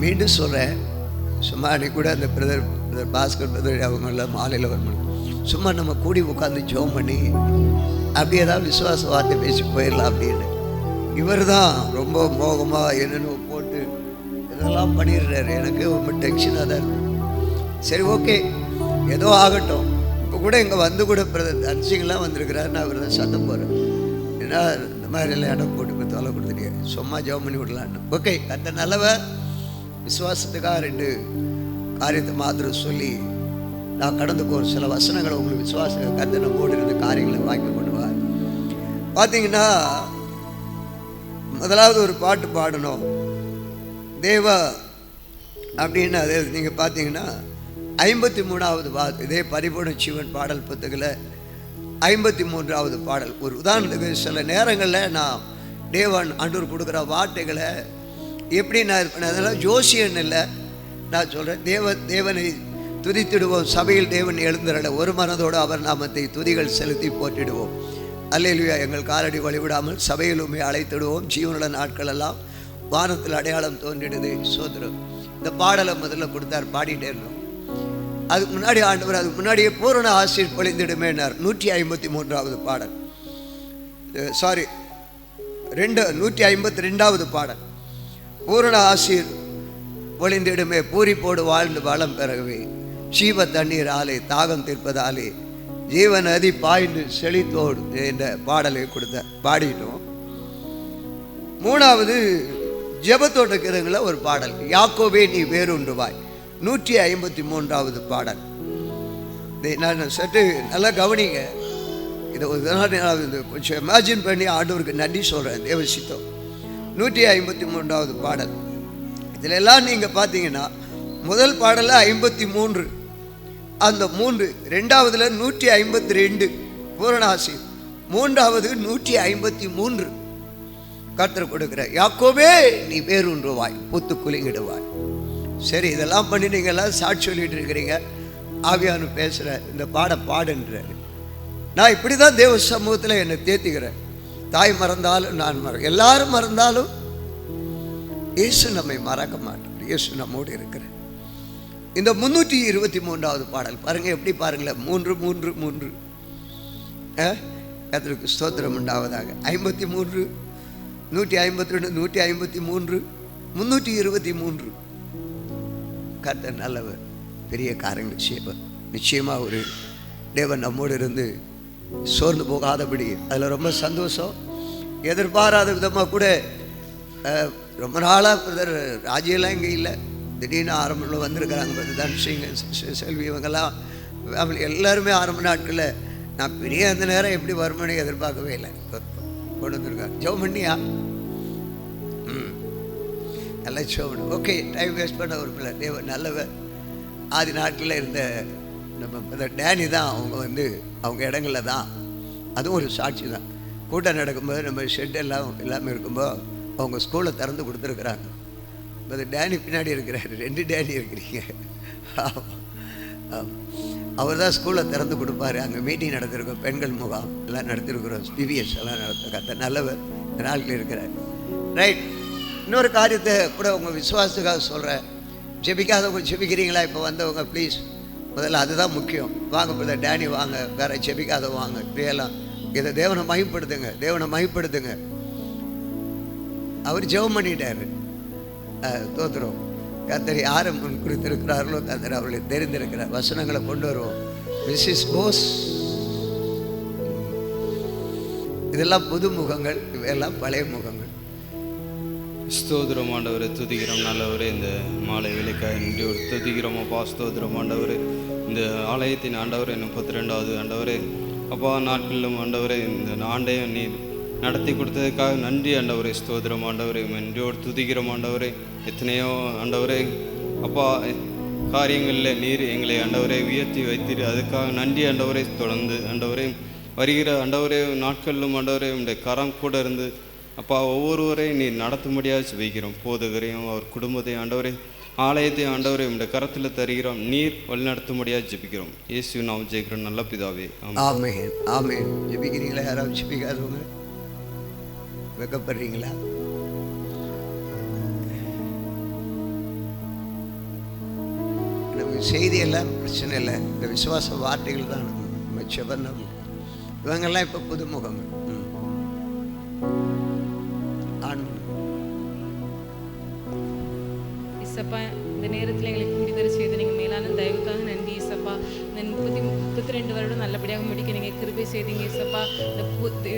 மீண்டும் சொல்கிறேன், சும்மா அன்றைக்கி கூட அந்த பிரதர் பாஸ்கர் பிரதர் அவங்களாம் மாலையில் வரணும், சும்மா நம்ம கூடி உட்காந்து ஜெபம் பண்ணி அப்படியே தான் விசுவாச வார்த்தை பேசி போயிடலாம் அப்படின்னு. இவர் தான் ரொம்ப மோகமாக என்னென்ன போட்டு இதெல்லாம் பண்ணிடுறாரு. எனக்கு ரொம்ப டென்ஷனாக தான் இருக்கும். சரி, ஓகே, ஏதோ ஆகட்டும். இப்போ கூட இங்கே வந்து கூட பிரதர் அன்சிங்கெலாம் வந்திருக்கிறாரு. நான் அவர் தான் சத்தம் போகிறேன், ஏன்னா இந்த மாதிரி எல்லாம் இடம் போட்டு இப்போ தொலை கொடுத்துட்டே சும்மா ஜெபம் பண்ணி விடலான்னு. ஓகே, அந்த நல்லவர் விசுவாசத்துக்காக 2 காரியத்தை மாத்திரம் சொல்லி நான் கடந்து போகிற சில வசனங்களை உங்களுக்கு விசுவாச கத்த நம்மோடு இருந்த காரியங்களை வாங்கி பண்ணுவார். பார்த்தீங்கன்னா, முதலாவது ஒரு பாட்டு பாடணும் தேவா அப்படின்னு. அது நீங்கள் பார்த்தீங்கன்னா 53வது இதே பரிபூர்ண ஜீவன் பாடல் புத்தகத்தில் 53வது பாடல். ஒரு உதாரணத்துக்கு சில நேரங்களில் நான் தேவன் ஆண்டவர் கொடுக்குற வார்த்தைகளை எப்படி நான் இது பண்ணேன், அதெல்லாம் ஜோசியன் இல்லை, நான் சொல்கிறேன். தேவனை துதித்திடுவோம், சபையில் தேவன் எழுந்தருள ஒரு மனதோடு அவர் நாமத்தை துதிகள் செலுத்தி போற்றிடுவோம். அல்லேலூயா. எங்கள் காலடி வழிவிடாமல் சபையிலுமே அழைத்திடுவோம், ஜீவனுள்ள நாட்களெல்லாம் வானத்தில் அடையாளம் தோன்றிடுது. சோதரம் இந்த பாடலை முதல்ல கொடுத்தார், பாடிட்டே இருந்தோம். அதுக்கு முன்னாடி ஆண்டவர் அதுக்கு முன்னாடியே பூரண ஆசீர் பொழிந்திடுமேனார். 153வது பாடல், சாரி 152வது பாடல். பூரண ஆசீர் பொழிந்திடுமே, பூரிப்போடு வாழ்ந்து வளம் பெறவே, ஜீவ தண்ணீர் ஆலை தாகம் தீர்ப்பதாலே, ஜீவ நதி பாய்ந்து செழித்தோடு என்ற பாடலை கொடுத்த பாடிட்டோம். 3வது ஜெபத்தோட கிரங்கள ஒரு பாடல், யாக்கோபே நீ வேறுண்டுவாய், 153வது பாடல். நான் சற்று நல்லா கவனிங்க, இதை ஒரு நாள் கொஞ்சம் இமேஜின் பண்ணி ஆண்டவருக்கு நன்றி சொல்கிறேன். தேவசித்தம் 153வது பாடல். இதில் எல்லாம் நீங்கள் பார்த்தீங்கன்னா முதல் பாடலில் 53, அந்த 3, 2வதுல 152 பூரணாசி, 3வது 153 கர்த்தர் கொடுக்குற யாக்கோபே நீ வேறுன்றுவாய் பூத்து குலுங்கிடுவாய். சரி, இதெல்லாம் பண்ணி நீங்கள் எல்லாம் சாட்சி சொல்லிட்டு இருக்கிறீங்க. ஆவியானு பேசுகிற இந்த பாடுன்றாரு. நான் இப்படி தான் தேவ சமூகத்தில் என்னை தேத்திக்கிறேன். தாய் மறந்தாலும் நான் எல்லாரும் மறந்தாலும் இயேசு நம்மை மறக்க மாட்டோம். இயேசு நம்மோடு இருக்கிறேன். இந்த 323வது பாடல் பாருங்க, எப்படி பாருங்களேன், 3 3 3 கர்த்தருக்கு ஸ்தோத்திரம் உண்டாவதாக. 53, 152, 153, 323. கர்த்தர் நல்லவர், பெரிய காரியங்கள் செய்வார். நிச்சயமாக ஒரு தேவன் நம்மோடு இருந்து சோர்ந்து போகாதபடி அதில் ரொம்ப சந்தோஷம். எதிர்பாராத விதமாக கூட ரொம்ப நாளாக பிரதர் ராஜியெல்லாம் இங்கே இல்லை, திடீர்னு ஆரம்பத்தில் வந்திருக்கிறாங்க. பிரதர் தன்சிங், செல்வி, இவங்கெல்லாம் எல்லாருமே ஆரம்ப நாட்களில் நான் பெரிய அந்த நேரம் எப்படி வருமானு எதிர்பார்க்கவே இல்லை, கொண்டு வந்திருக்காங்க. ஜெபம் பண்ணியா? நல்லா ஜெபம். ஓகே, டைம் வேஸ்ட் பண்ண ஒரு பிள்ளை தேவன் நல்லவர். ஆதி நாட்களில் இருந்த நம்ம டேனி தான் அவங்க அவங்க இடங்களில் தான், அதுவும் ஒரு சாட்சி தான். கூட்டம் நடக்கும்போது நம்ம ஷெட் எல்லாமே இருக்கும்போது அவங்க ஸ்கூலை திறந்து கொடுத்துருக்குறாங்க. அது டேனி பின்னாடி இருக்கிறார், 2 டேனி இருக்கிறீங்க. அவர் தான் ஸ்கூலை திறந்து கொடுப்பாரு. அங்கே மீட்டிங் நடத்திருக்கோம், பெண்கள் முகாம் எல்லாம் நடத்திருக்கிறோம், பிவிஎஸ் எல்லாம் நடத்த நல்லவர் இந்த நாளில் இருக்கிறார். ரைட். இன்னொரு காரியத்தை கூட உங்கள் விசுவாசத்துக்காக சொல்கிறேன். ஜெபிக்காதவங்க ஜெபிக்கிறீங்களா? இப்போ வந்தவங்க ப்ளீஸ், முதல்ல அதுதான் முக்கியம். வாங்க பிரதர் டேனி, வாங்க, வேற ஜெபிக்காத வாங்க, இப்படியெல்லாம் இதை தேவனை மகிமைப்படுத்துங்க, தேவனை மகிமைப்படுத்துங்க. அவர் ஜெபம் பண்ணிட்டாரு. தோத்துறோம். கர்த்தர் யாரை முன் குறித்திருக்கிறார்களோ கர்த்தர் அவர்களை தெரிந்திருக்கிறார். வசனங்களை கொண்டு வருவோம். மிஸ்ஸஸ் போஸ், இதெல்லாம் புது முகங்கள், இவையெல்லாம் பழைய முகங்கள். ஸ்தோத்திரம் ஆண்டவரை, துதிக்கிறோம் நல்லவரே. இந்த மாலை வேலைக்காக இன்று ஒரு துதிக்கிறோம் அப்பா. ஸ்தோத்திரம் ஆண்டவரே. இந்த ஆலயத்தின் ஆண்டவரே 32வது ஆண்டவரே அப்பா நாட்களிலும் ஆண்டவரே இந்த ஆண்டையும் நீ நடத்தி கொடுத்ததுக்காக நன்றி ஆண்டவரே. ஸ்தோத்திரம் ஆண்டவரே, நன்றியோடு துதிக்கிறோம் ஆண்டவரே. எத்தனையோ ஆண்டவரே அப்பா காரியங்களில் நீர் எங்களை ஆண்டவரை உயர்த்தி வைத்தீர், அதுக்காக நன்றி ஆண்டவரே. தொடர்ந்து ஆண்டவரே வருகிற ஆண்டவரே நாட்களிலும் ஆண்டவரே உடைய கரம் கூட இருந்து அப்பா ஒவ்வொருவரையும் நீர் நடத்தும்படியாக ஜெபிக்கிறோம். போதகரையும் அவர் குடும்பத்தையும் ஆண்டவரே ஆலயத்தையும் ஆண்டவரை உடைய கரத்தில் தருகிறோம். நீர் வழிநடத்தும்படியாக ஜெபிக்கிறோம். இயேசு நாம் ஜெயிக்கிறோம் நல்ல பிதாவே. ஆமென் ஆமென். ஜெபிக்கிறீங்களா? யாராவது ஜெபிக்காதவங்க வெக்கப்படுறீங்களா? செய்தியெல்லாம் பிரச்சனை இல்லை, இந்த விசுவாச வார்த்தைகள் தான் நம்ம செபந்தம். இவங்கெல்லாம் இப்போ புதுமுகங்கள். இசப்பா, இந்த நேரத்தில் எங்களுக்கு முடிதர செய்து நீங்கள் மேலான தயவுக்காக நன்றி இசப்பா. இந்த 32 வருடம் நல்லபடியாக முடிக்க நீங்கள் கிருபை செய்தீங்க இசப்பா.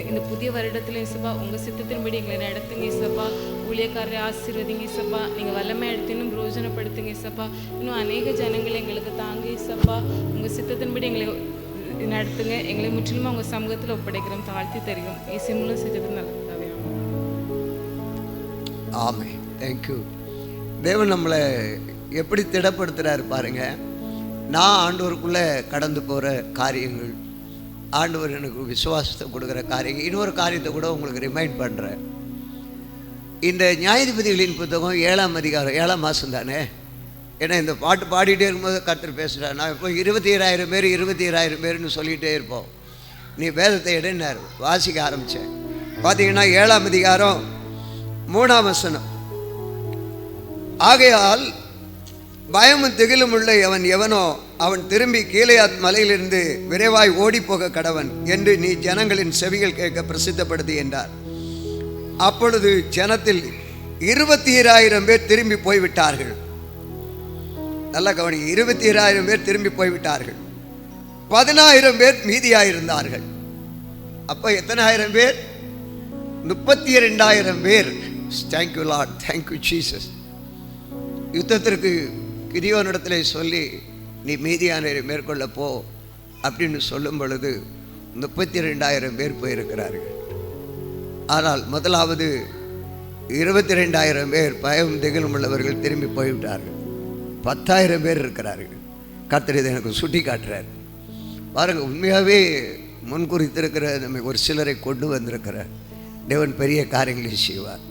இந்த புதிய வருடத்தில் இசப்பா உங்கள் சித்தத்தின்படி எங்களை நடத்துங்க இசப்பா. ஊழியக்காரரை ஆசீர்வதிங்க இசப்பா. நீங்கள் வல்லமை எடுத்து இன்னும் பிரயோஜனப்படுத்துங்க இசப்பா. இன்னும் அநேக ஜனங்களை எங்களுக்கு தாங்க இசப்பா. உங்கள் சித்தத்தின்படி எங்களை நடத்துங்க. எங்களை முற்றிலும் உங்கள் சமூகத்தில் ஒப்படைக்கிறோம், தாழ்த்தி தருகிறோம். இயேசு மூலம் செஞ்சது நல்லதாவே. ஆமே. தேங்க்யூ. தேவன் நம்மளை எப்படி திடப்படுத்துகிறாரு பாருங்க. நான் ஆண்டவருக்குள்ளே கடந்து போகிற காரியங்கள், ஆண்டவர் எனக்கு விசுவாசத்தை கொடுக்குற காரியங்கள். இன்னொரு காரியத்தை கூட உங்களுக்கு ரிமைண்ட் பண்ணுறேன். இந்த நியாயாதிபதிகளின் புத்தகம் 7ஆம் அதிகாரம் 7ஆம் மாதம் தானே. ஏன்னா இந்த பாட்டு பாடிட்டே இருக்கும்போது கர்த்தர் பேசுகிறார். நான் இப்போ 27,000 பேர் 27,000 பேர்னு சொல்லிகிட்டே இருப்போம். நீ வேதத்தை எடுனார். வாசிக்க ஆரம்பித்தேன். பார்த்தீங்கன்னா 7ஆம் அதிகாரம் 3ஆம் வசனம். ஆகையால் பயமும் திகிலும் உள்ள எவனோ அவன் திரும்பி கீலேயாத் மலையிலிருந்து விரைவாய் ஓடிப்போக கடவன் என்று நீ ஜனங்களின் செவிகள் கேட்க பிரசித்தப்படுத்தி என்றார். அப்பொழுது ஜனத்தில் 27,000 பேர் திரும்பி போய்விட்டார்கள். நல்ல கவனி, 27,000 பேர் திரும்பி போய்விட்டார்கள். 10,000 பேர் மீதியாயிருந்தார்கள். அப்போ எத்தனை ஆயிரம் பேர்? 32,000 பேர். Thank you Lord, thank you Jesus. யுத்தத்திற்கு கிதியோனிடத்தில் சொல்லி நீ மீதியானரை மேற்கொள்ள போ அப்படின்னு சொல்லும் பொழுது 32,000 பேர் போயிருக்கிறார்கள். ஆனால் முதலாவது 22,000 பேர் பயம் திகிலும் உள்ளவர்கள் திரும்பி போய்விட்டார்கள். 10,000 பேர் இருக்கிறார்கள். கர்த்தர் இதை எனக்கு சுட்டி காட்டுறார். பாருங்கள், உண்மையாகவே முன்குறித்திருக்கிற நம்ம ஒரு சிலரை கொண்டு வந்திருக்கிற தேவன் பெரிய காரியங்களை செய்வார்.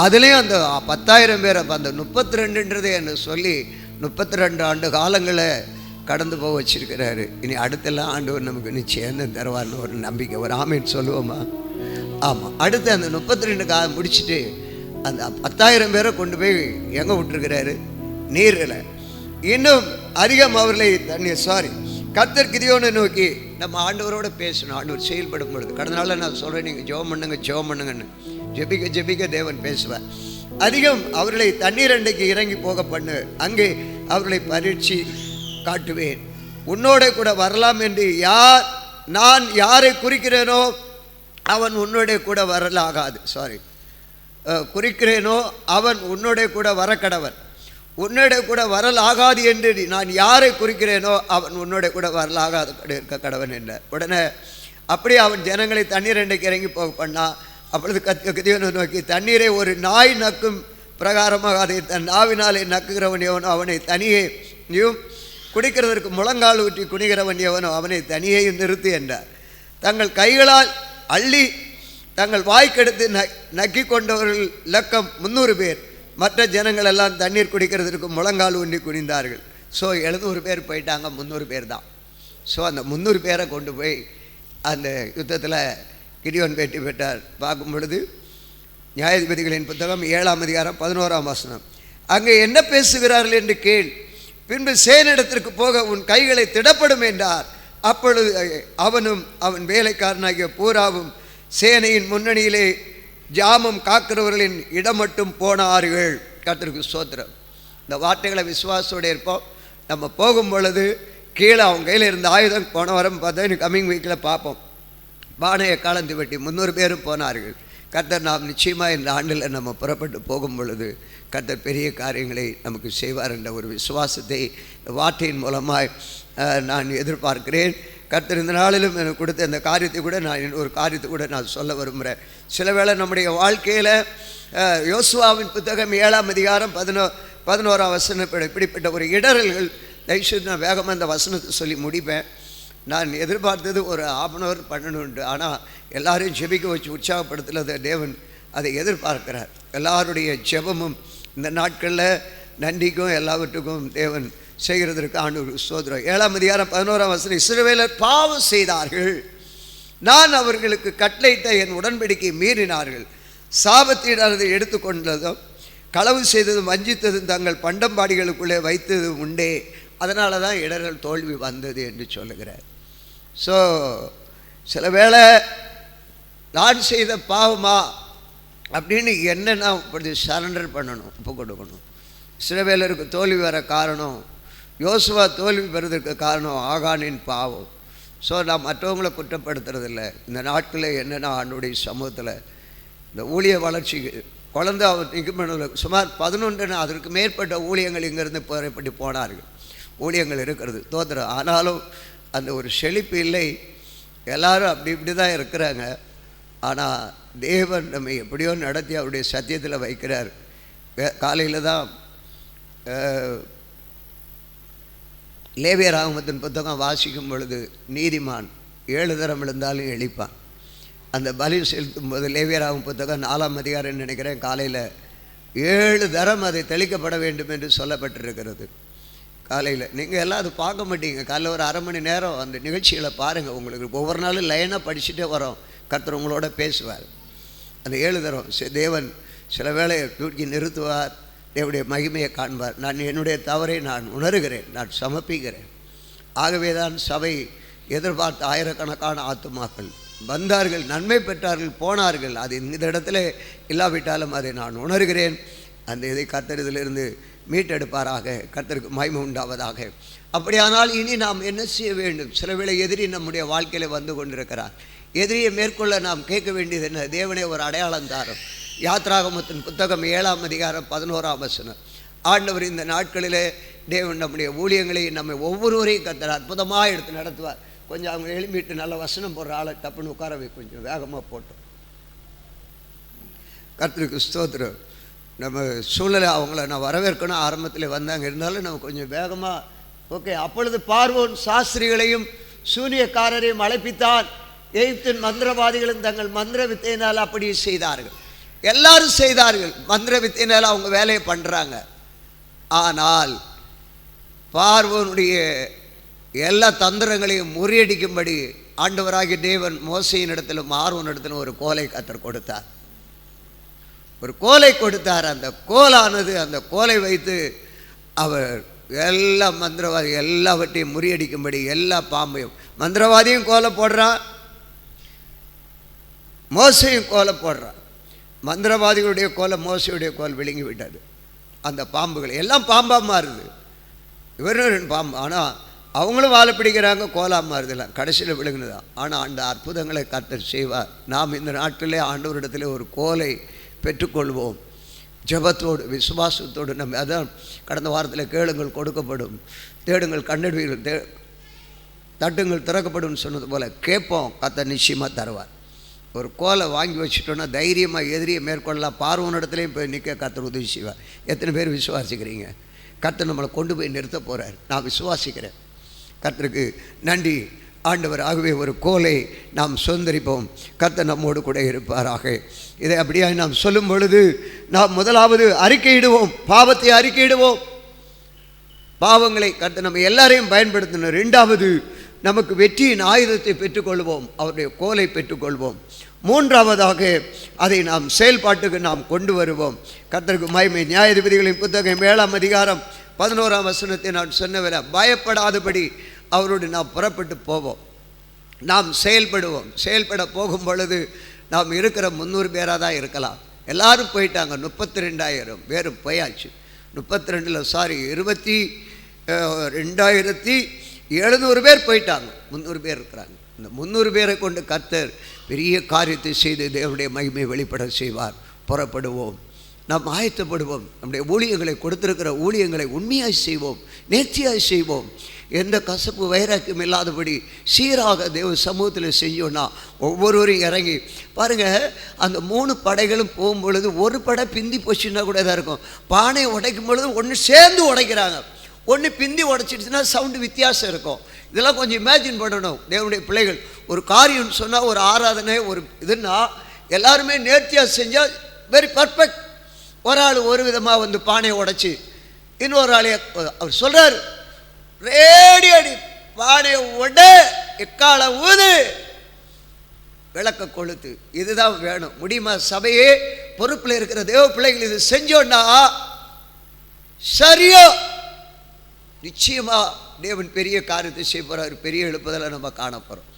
அதுலேயும் அந்த 10,000 பேர், அப்போ அந்த 32ன்றதை என்ன சொல்லி 32 ஆண்டு காலங்களை கடந்து போக வச்சிருக்கிறாரு. இனி அடுத்தெல்லாம் ஆண்டவர் நமக்கு நிச்சயம் தருவார்னு ஒரு நம்பிக்கை. ஒரு ஆமீன் சொல்லுவோமா? ஆமாம். அடுத்து அந்த 32 முடிச்சுட்டு அந்த 10,000 பேரை கொண்டு போய் எங்கே விட்டுருக்கிறாரு? நீரில். இன்னும் அதிகம் அவர்களை கர்த்தர் கிதியோனை நோக்கி நம்ம ஆண்டவரோட பேசணும். ஆண்டவர் செயல்படும் பொழுது கடந்த நாளில் நான் சொல்கிறேன், நீங்கள் ஜெபம் பண்ணுங்க ஜெபம் பண்ணுங்கன்னு. ஜெபிக்க ஜெபிக்க தேவன் பேசுவார். அதிகம் அவர்களை தண்ணீர் அண்டைக்கு இறங்கி போக பண்ணு, அங்கே அவர்களை பரீட்சி காட்டுவேன். உன்னோட கூட வரலாம் என்று நான் யாரை குறிக்கிறேனோ அவன் உன்னோட கூட வரலாகாது. குறிக்கிறேனோ அவன் உன்னோட கூட வர கடவன். உன்னோட கூட வரலாகாது என்று நான் யாரை குறிக்கிறேனோ அவன் உன்னோட கூட வரலாகாது இருக்க கடவன் என்றார். உடனே அப்படியே அவன் ஜனங்களை தண்ணீர் அண்டைக்கு இறங்கி போக பண்ணா. அப்பொழுது கிதியோனை நோக்கி, தண்ணீரை ஒரு நாய் நக்கும் பிரகாரமாக அதை தன் நாவினாலே நக்குகிறவன் எவனோ அவனை தனியேயும், குடிக்கிறதற்கு முழங்கால் ஊற்றி குடிக்கிறவன் எவனோ அவனை தனியேயும் நிறுத்து என்றார். தங்கள் கைகளால் அள்ளி தங்கள் வாய்க்கெடுத்து நக்கி கொண்டவர்கள் இலக்கம் 300 பேர். மற்ற ஜனங்கள் எல்லாம் தண்ணீர் குடிக்கிறதுக்கு முழங்கால் ஊன்றி குனிந்தார்கள். 700 பேர் போயிட்டாங்க, 300 பேர் தான். அந்த 300 பேரை கொண்டு போய் அந்த யுத்தத்தில் கிதியோன் வெற்றி பெற்றார். பார்க்கும் பொழுது நியாயாதிபதிகளின் புத்தகம் 7ஆம் அதிகாரம் 11ஆம் வசனம். அங்கே என்ன பேசுகிறார்கள் என்று கேள், பின்பு சேனிடத்திற்கு போக உன் கைகளை திடப்படும் என்றார். அப்பொழுது அவனும் அவன் வேலைக்காரனாகிய பூராவும் சேனையின் முன்னணியிலே ஜாமம் காக்கிறவர்களின் இடம் மட்டும் போனார்கள். கர்த்தருக்கு ஸ்தோத்திரம். இந்த வார்த்தைகளை விசுவாசத்தோடு இருப்போம். நம்ம போகும் பொழுது கீழே அவங்க கையில் இருந்த ஆயுதம் போன வாரம் பார்த்தா இன்னும் கம்மிங் வீக்கில் பார்ப்போம். பானையை கலந்து வெட்டி 300 பேரும் போனார்கள். கர்த்தர் நாம் நிச்சயமாக இந்த ஆண்டில் நம்ம புறப்பட்டு போகும் பொழுது கர்த்தர் பெரிய காரியங்களை நமக்கு செய்வார் என்ற ஒரு விசுவாசத்தை வார்த்தையின் மூலமாக நான் எதிர்பார்க்கிறேன். கர்த்தர் இந்த நாளிலும் எனக்கு கொடுத்த இந்த காரியத்தை கூட நான் ஒரு காரியத்தை கூட நான் சொல்ல விரும்புகிறேன். சில வேளை நம்முடைய வாழ்க்கையில் யோசுவாவின் புத்தகம் 7ஆம் அதிகாரம் 11ஆம் வசனம் இப்படிப்பட்ட ஒரு இடரல்கள், தயவுசெய்து நான் வேகமாக அந்த வசனத்தை சொல்லி முடிப்பேன். நான் எதிர்பார்த்தது ஒரு 1/2 hour பண்ணணுண்டு. ஆனால் எல்லாரையும் ஜெபிக்க வச்சு உற்சாகப்படுத்தல தேவன் அதை எதிர்பார்க்கிறார். எல்லாருடைய ஜெபமும் இந்த நாட்களில் நன்றிக்கும் எல்லாவற்றுக்கும் தேவன் செய்கிறதற்கு ஆண்டவர் ஸ்தோத்திரம். 7ஆம் அதிகாரம் 11ஆம் வசனம். இஸ்ரவேலர் பாவம் செய்தார்கள், நான் அவர்களுக்கு கட்டளையிட்ட என் உடன்படிக்கை மீறினார்கள், சாபத்தீடானதை எடுத்துக்கொண்டதும் களவு செய்ததும் வஞ்சித்ததும் தங்கள் பண்டம்பாடிகளுக்குள்ளே வைத்ததும் உண்டே. அதனால தான் இடர்கள் தோல்வி வந்தது என்று சொல்லுகிறார். ஸோ சில வேளை நான் செய்த பாவமா அப்படின்னு என்ன நான் இப்படி சரண்டர் பண்ணணும், ஒப்பு கொடுக்கணும். இஸ்ரவேலருக்கு தோல்வி வர காரணம், யோசுவா தோல்வி பெறுவதற்கு காரணம் ஆகானின் பாவம். ஸோ நான் மற்றவங்களை குற்றப்படுத்துறதில்லை. இந்த நாட்களில் என்னென்னா ஆண்டுடைய சமூகத்தில் இந்த ஊழிய வளர்ச்சிக்கு குழந்தை அவர் நிற்கும் சுமார் 11 அதற்கு மேற்பட்ட ஊழியங்கள் இங்கேருந்து புறப்பட்டு போனார்கள். ஊழியங்கள் இருக்கிறது தோத்திரம். ஆனாலும் அந்த ஒரு செழிப்பு இல்லை. எல்லாரும் அப்படி இப்படி தான் இருக்கிறாங்க. ஆனால் தேவன் நம்ம எப்படியோ நடத்தி அவருடைய சத்தியத்தில் வைக்கிறார். காலையில் தான் லேவியராகமத்தின் புத்தகம் வாசிக்கும் பொழுது நீதிமான் 7 தரம் விழுந்தாலும் எழிப்பான். அந்த பலி செலுத்தும் போது லேவியராகும் புத்தகம் 4ஆம் அதிகாரம் நினைக்கிறேன், காலையில் 7 தரம் அதை தெளிக்கப்பட வேண்டும் என்று சொல்லப்பட்டிருக்கிறது. காலையில் நீங்கள் எல்லாம் அது பார்க்க மாட்டீங்க. காலையில் ஒரு அரை மணி நேரம் அந்த நிகழ்ச்சிகளை பாருங்கள். உங்களுக்கு ஒவ்வொரு நாளும் லைனாக படிச்சுட்டே வரோம். கர்த்தர் உங்களோட பேசுவார். அந்த 7 தரம் தேவன் சில வேளையை தூக்கி நிறுத்துவார். தேவனுடைய மகிமையை காண்பார். நான் என்னுடைய தவறை நான் உணர்கிறேன், நான் சமர்ப்பிக்கிறேன். ஆகவே தான் சபை எதிர்பார்த்த ஆயிரக்கணக்கான ஆத்துமாக்கள் வந்தார்கள், நன்மை பெற்றார்கள், போனார்கள். அது இந்த இடத்துல இல்லாவிட்டாலும் அதை நான் உணர்கிறேன். அந்த இதை கர்த்தர் இதிலிருந்து மீட்டெடுப்பாராக. கர்த்தருக்கு மகிமை உண்டாவதாக. அப்படியானால் இனி நாம் என்ன செய்ய வேண்டும்? சில வேளை எதிரி நம்முடைய வாழ்க்கையில் வந்து கொண்டிருக்கிறார். எதிரியை மேற்கொள்ள நாம் கேட்க வேண்டியது என்ன? தேவனே ஒரு அடையாளம் தாரும். யாத்ராகமத்தின் புத்தகம் 7ஆம் அதிகாரம் 11ஆம் வசனம். ஆண்டவர் இந்த நாட்களிலே தேவன் நம்முடைய ஊழியங்களை நம்ம ஒவ்வொருவரையும் கர்த்தர் அற்புதமாக எடுத்து நடத்துவார். கொஞ்சம் அவங்க எழும்பிட்டு நல்ல வசனம் போடுற ஆளை தப்புன்னு உட்கார வை, கொஞ்சம் வேகமாக போட்டோம். கர்த்தருக்கு ஸ்தோத்திரம். நம்ம சூழ்நிலை அவங்கள நான் வரவேற்கணும். ஆரம்பத்தில் வந்தாங்க, இருந்தாலும் நம்ம கொஞ்சம் வேகமாக. ஓகே. அப்பொழுது பார்வோன் சாஸ்திரிகளையும் சூனியக்காரரையும் அழைப்பித்தான். எகிப்தின் மந்திரவாதிகளும் தங்கள் மந்திர வித்தையினால் அப்படி செய்தார்கள். எல்லாரும் செய்தார்கள். மந்திர வித்தையினால் அவங்க வேலையை பண்ணுறாங்க. ஆனால் பார்வோனுடைய எல்லா தந்திரங்களையும் முறியடிக்கும்படி ஆண்டவராகிய தேவன் மோசையின் இடத்திலும் ஆரோன் இடத்திலும் ஒரு கோலை கர்த்தர் கொடுத்தார். ஒரு கோலை கொடுத்தார். அந்த கோலானது, அந்த கோலை வைத்து அவர் எல்லா மந்திரவாதி எல்லாவற்றையும் முறியடிக்கும்படி எல்லா பாம்பையும், மந்திரவாதியும் கோலை போடுறான், மோசையும் கோலை போடுறான். மந்திரவாதிகளுடைய கோலை மோசையுடைய கோல் விழுங்கி விட்டது. அந்த பாம்புகள் எல்லாம் பாம்பாக மாறுது. இவரும் பாம்பு. ஆனால் அவங்களும் வாழை பிடிக்கிறாங்க, கோலாக மாறுதில்ல, கடைசியில் விழுங்குதான். ஆனால் அந்த அற்புதங்களை கர்த்தர் செய்வார். நாம் இந்த நாட்டிலே ஆண்டவரிடத்திலே ஒரு கோலை பெற்றுக்கொள்வோம். ஜெபத்தோடு விசுவாசத்தோடு. நம்ம அதான் கடந்த வாரத்தில் கேளுங்கள் கொடுக்கப்படும், தேடுங்கள் கண்டெடுவீர்கள், தட்டுங்கள் திறக்கப்படும் சொன்னது போல் கேட்போம், கர்த்தர் நிச்சயமாக தருவார். ஒரு கோலை வாங்கி வச்சுட்டோன்னா தைரியமாக எதிரியை மேற்கொள்ளலாம். பார்வோனிடத்துலேயும் போய் நிற்க கர்த்தர் உதவி செய்வார். எத்தனை பேர் விசுவாசிக்கிறீங்க? கர்த்தர் நம்மளை கொண்டு போய் நிறுத்த போகிறார். நான் விசுவாசிக்கிறேன். கர்த்தருக்கு நன்றி ஆண்டவர். ஆகவே ஒரு கோலை நாம் சுதந்திரிப்போம். கர்த்தர் நம்மோடு கூட இருப்பாராக. இதை அப்படியே நாம் சொல்லும் பொழுது நாம் முதலாவது அறிக்கையிடுவோம், பாவத்தை அறிக்கையிடுவோம். பாவங்களை கர்த்தர் நம்ம எல்லாரையும் பயன்படுத்தணும். 2வது நமக்கு வெற்றியின் ஆயுதத்தை பெற்றுக்கொள்வோம், அவருடைய கோலை பெற்றுக்கொள்வோம். 3வதாக அதை நாம் செயல்பாட்டுக்கு நாம் கொண்டு வருவோம். கர்த்தருக்கு மகிமை. நியாயாதிபதிகளின் புத்தகம் 7ஆம் அதிகாரம் 11ஆம் வசனத்தை நான் சொன்னவரை பயப்படாதபடி அவரோடு நாம் புறப்பட்டு போவோம், நாம் செயல்படுவோம். செயல்பட போகும் பொழுது நாம் இருக்கிற 300 பேராக தான் இருக்கலாம். எல்லாரும் போயிட்டாங்க. 32,000 பேரும் போயாச்சு. 22,700 பேர் போயிட்டாங்க. 300 பேர் இருக்கிறாங்க. இந்த 300 பேரை கொண்டு கர்த்தர் பெரிய காரியத்தை செய்து தேவனுடைய மகிமை வெளிப்பட செய்வார். புறப்படுவோம், நாம் ஆயத்தப்படுவோம். நம்முடைய ஊழியங்களை கொடுத்திருக்கிற ஊழியங்களை உண்மையாக செய்வோம், நேர்த்தியாக செய்வோம். எந்த கசப்பு வைராக்கியம் இல்லாதபடி சீராக தேவ சமூகத்தில் செஞ்சோன்னா ஒவ்வொருவரும் இறங்கி பாருங்கள். அந்த 3 படைகளும் போகும்பொழுது ஒரு படை பிந்தி போச்சுன்னா கூட இதாக இருக்கும். பானையை உடைக்கும் பொழுது ஒன்று சேர்ந்து உடைக்கிறாங்க, ஒன்று பிந்தி உடைச்சிடுச்சுன்னா சவுண்டு வித்தியாசம் இருக்கும். இதெல்லாம் கொஞ்சம் இமேஜின் பண்ணணும். தேவனுடைய பிள்ளைகள் ஒரு காரியம் சொன்னால், ஒரு ஆராதனை, ஒரு இதுன்னா எல்லாருமே நேர்த்தியாக செஞ்சால் வெரி பர்ஃபெக்ட். ஒரு ஆள் ஒரு விதமாக வந்து பானையை உடைச்சி இன்னொரு ஆளைய அவர் சொல்கிறார், ரேடி அடி, பானையை உட, எக்கால ஊது, விளக்க கொளுத்து. இதுதான் வேணும். முடியுமா? சபையே பொறுப்பில் இருக்கிற தேவ பிள்ளைகள் இது செஞ்சோன்னா சரியோ நிச்சயமாக தேவன் பெரிய காரியத்தை செய்ய போகிறார். பெரிய எழுப்புதலை நம்ம காண போகிறோம்.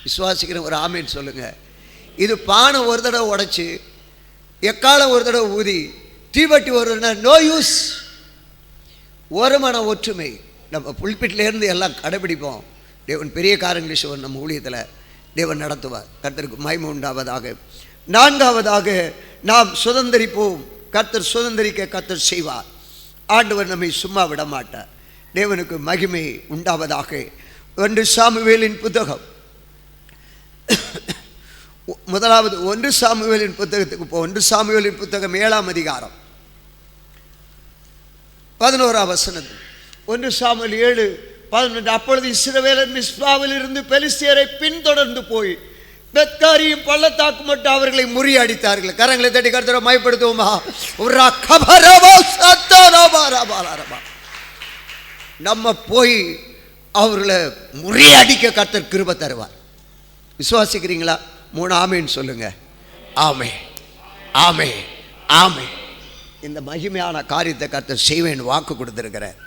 விசுவாசிக்கிற ஒரு ஆமீன் சொல்லுங்கள். இது பானை ஒரு தடவை உடைச்சி, எக்காலம் ஒரு தடவை ஊதி, தீவட்டி ஒரு தடவை, நோ யூஸ். ஒரு மன ஒற்றுமை நம்ம புல்பிட்லேருந்து எல்லாம் கடைபிடிப்போம். தேவன் பெரிய காரியங்களை செய்வார். நம்ம ஊழியத்தில் தேவன் நடத்துவார். கர்த்தருக்கு மகிமை உண்டாவதாக. நான்காவதாக, நாம் சுதந்திரிப்போம். கர்த்தர் சுதந்திரிக்க கர்த்தர் செய்வார். ஆண்டவர் நம்மை சும்மா விட மாட்டார். தேவனுக்கு மகிமை உண்டாவதாக. 1 சாமுவேலின் புத்தகம், முதலாவது 1 சாமுவேலின் புத்தகத்துக்கு போ. 1 சாமுவேலின் புத்தகம் 7ஆம் அதிகாரம் 11ஆம் வசனம். 1 சாமுவேல் 7:11. அப்பொழுது இஸ்ரவேலர் மிஸ்பாவில் இருந்து பெலிஸ்தியரை பின்தொடர்ந்து போய் பெத்காரியும் பள்ளத்தாக்கு மட்டும் அவர்களை முறியடித்தார்கள். கரங்களை தட்டி கர்த்தரை மகிமைப்படுத்துவோமா? நம்ம போய் அவர்களை முறியடிக்க கர்த்தர் கிருபை தருவார். விசுவாசிக்கிறீங்களா? 3 ஆமேன்னு சொல்லுங்க. ஆமே, ஆமே, ஆமே. இந்த மகிமையான காரியத்தை கர்த்தர் செய்வேன் வாக்கு கொடுத்திருக்கிறார்.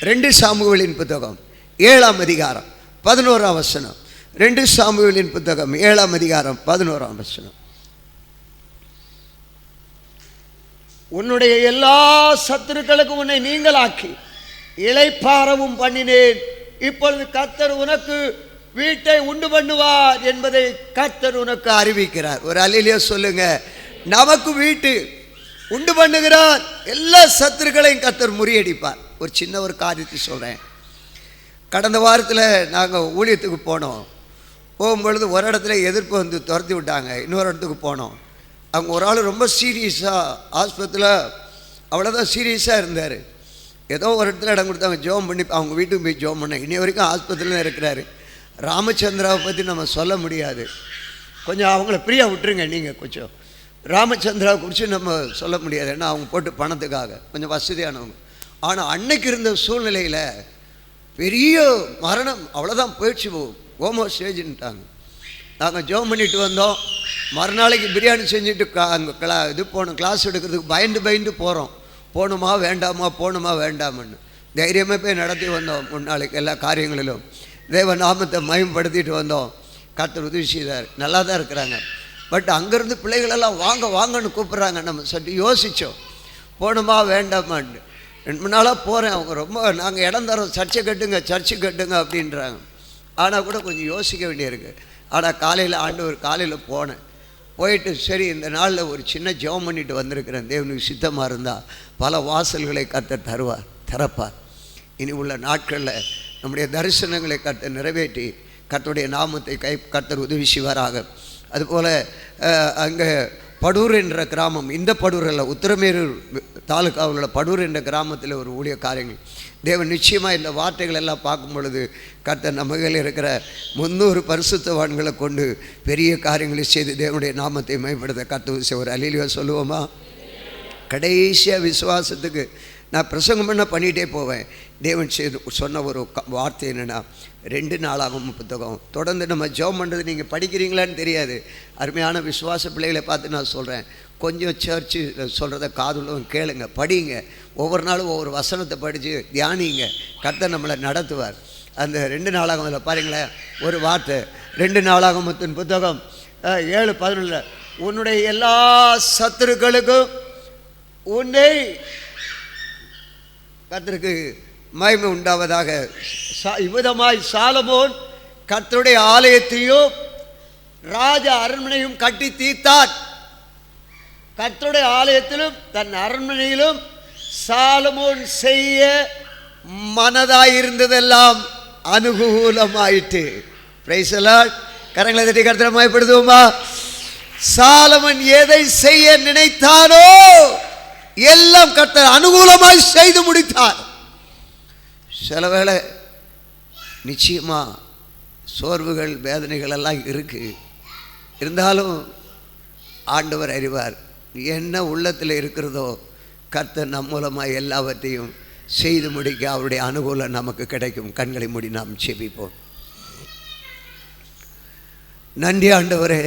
2 சாமுவேலின் புத்தகம் 7ஆம் அதிகாரம் 11ஆம் வசனம். 2 சாமுவேலின் புத்தகம் 7ஆம் அதிகாரம் 11ஆம் வசனம். உன்னுடைய எல்லா சத்துருக்களுக்கும் உன்னை நீங்களாக்கி இளைப்பாறவும் பண்ணினேன். இப்பொழுது கர்த்தர் உனக்கு வீட்டை உண்டு பண்ணுவார் என்பதை கர்த்தர் உனக்கு அறிவிக்கிறார். ஒரு அல்லேலூயா சொல்லுங்க. நமக்கு வீட்டு உண்டு பண்ணுகிறார். எல்லா சத்துருக்களையும் கர்த்தர் முறியடிப்பார். ஒரு சின்ன ஒரு காரியத்தை சொல்கிறேன். கடந்த வாரத்தில் நாங்கள் ஊழியத்துக்கு போனோம். போகும்பொழுது ஒரு இடத்துல எதிர்ப்பு வந்து துரத்தி விட்டாங்க. இன்னொரு இடத்துக்கு போனோம். அவங்க ஒரு ஆள் ரொம்ப சீரியஸாக ஆஸ்பத்திரியில் அவ்வளோதான் சீரியஸாக இருந்தார். ஏதோ ஒரு இடத்துல இடம் கொடுத்தாங்க. ஜோம் பண்ணி அவங்க வீட்டுக்கு போய் ஜோம் பண்ணேன். இன்னி வரைக்கும் ஆஸ்பத்திரியில் தான் இருக்கிறாரு. ராமச்சந்திராவை பற்றி நம்ம சொல்ல முடியாது. கொஞ்சம் அவங்கள ஃப்ரீயாக விட்டுருங்க. நீங்கள் கொஞ்சம் ராமச்சந்திராவை குறித்து நம்ம சொல்ல முடியாது. ஏன்னா அவங்க போட்டு பணத்துக்காக கொஞ்சம் வசதியானவங்க. ஆனால் அன்னைக்கு இருந்த சூழ்நிலையில் பெரிய மரணம், அவ்வளோதான் போயிடுச்சு, ஹோமோ ஸ்டேஜ்ன்ட்டாங்க. நாங்கள் ஜோம் பண்ணிட்டு வந்தோம். மறுநாளைக்கு பிரியாணி செஞ்சுட்டு அங்கே இது போகணும், கிளாஸ் எடுக்கிறதுக்கு பயந்து போகிறோம். போகணுமா வேண்டாமா, போகணுமா வேண்டாமன்னு தைரியமாக போய் நடத்தி வந்தோம். முன்னாளைக்கு எல்லா காரியங்களிலும் தேவ நாமத்தை மயம்படுத்திட்டு வந்தோம். கர்த்தர் உதவி செய்தார். நல்லா தான் இருக்கிறாங்க. பட் அங்கேருந்து பிள்ளைகளெல்லாம் வாங்கன்னு கூப்பிட்றாங்க. நம்ம சற்று யோசித்தோம், போகணுமா வேண்டாமான்னு. 2 நாளாக போகிறேன். அவங்க ரொம்ப நாங்கள் இடம் தரோம், சர்ச்சை கட்டுங்க அப்படின்றாங்க. ஆனால் கூட கொஞ்சம் யோசிக்க வேண்டியிருக்கு. ஆனால் காலையில் காலையில் போனேன். போயிட்டு சரி இந்த நாளில் ஒரு சின்ன ஜெபம் பண்ணிட்டு வந்திருக்கிறேன். தேவனுக்கு சித்தமாக இருந்தால் பல வாசல்களை கர்த்தர் திறப்பார். இனி உள்ள நாட்களில் நம்முடைய தரிசனங்களை கர்த்தர் நிறைவேற்றி கர்த்தருடைய நாமத்தை கர்த்தர் உதவி செய்வாராக. அதுபோல் அங்கே படூர் என்ற கிராமம், இந்த படூர் அல்ல, உத்திரமேரூர் தாலுக்காவில் உள்ள படூர் என்ற கிராமத்தில் ஒரு ஊழிய காரியங்கள் தேவன் நிச்சயமாக இந்த வார்த்தைகள் எல்லாம் பார்க்கும் பொழுது கர்த்தர் நம்மகையில் இருக்கிற 300 பரிசுத்தவான்களை கொண்டு பெரிய காரியங்களை செய்து தேவனுடைய நாமத்தை மேம்படுத்த கர்த்தர் ஒரு அல்லேலூயா சொல்லுவோமா? கடைசியாக விசுவாசத்துக்கு நான் பிரசங்கம் பண்ணிகிட்டே போவேன். தேவன் சொன்ன ஒரு வார்த்தை என்னென்னா, 2 நாளாகும் புத்தகம் தொடர்ந்து நம்ம ஜெபம் பண்ணுறது நீங்கள் படிக்கிறீங்களான்னு தெரியாது. அருமையான விசுவாச பிள்ளைகளை பார்த்து நான் சொல்கிறேன், கொஞ்சம் சர்ச்சு சொல்கிறத காதுள்ளவங்க கேளுங்க, படிங்க. ஒவ்வொரு நாளும் ஒவ்வொரு வசனத்தை படித்து தியானிங்க. கர்த்தர் நம்மளை நடத்துவார். அந்த 2 நாளாகும் அதில் பாருங்களேன் ஒரு வார்த்தை. 2 நாளாகும் புத்தகம் 7:11 உன்னுடைய எல்லா சத்துருக்களுக்கும் உன்னை கர்த்தருக்கு மகிமை உண்டாவதாக. இவ்விதமாய் சாலமோன் கர்த்தருடைய ஆலயத்தையும் ராஜ அரண்மனையும் கட்டி தீர்த்தான். கர்த்தருடைய ஆலயத்திலும் தன் அரண்மனையிலும் சாலமோன் செய்ய மனதாயிருந்ததெல்லாம் அனுகூலமாயிற்று. Praise the Lord. கரங்களை தட்டி கர்த்தரை மகிமைப்படுத்துவோமா? சாலமன் எதை செய்ய நினைத்தானோ எல்லாம் கர்த்தர் அனுகூலமாய் செய்து முடித்தார். சில வேளை நிச்சயமாக சோர்வுகள் வேதனைகள் எல்லாம் இருக்குது. இருந்தாலும் ஆண்டவர் அறிவார். என்ன உள்ளத்தில் இருக்கிறதோ கர்த்தர் நம் மூலமாக எல்லாவற்றையும் செய்து முடிக்க அவருடைய அனுகூலம் நமக்கு கிடைக்கும். கண்களை மூடி நாம் செபிப்போம். நன்றி ஆண்டவரே.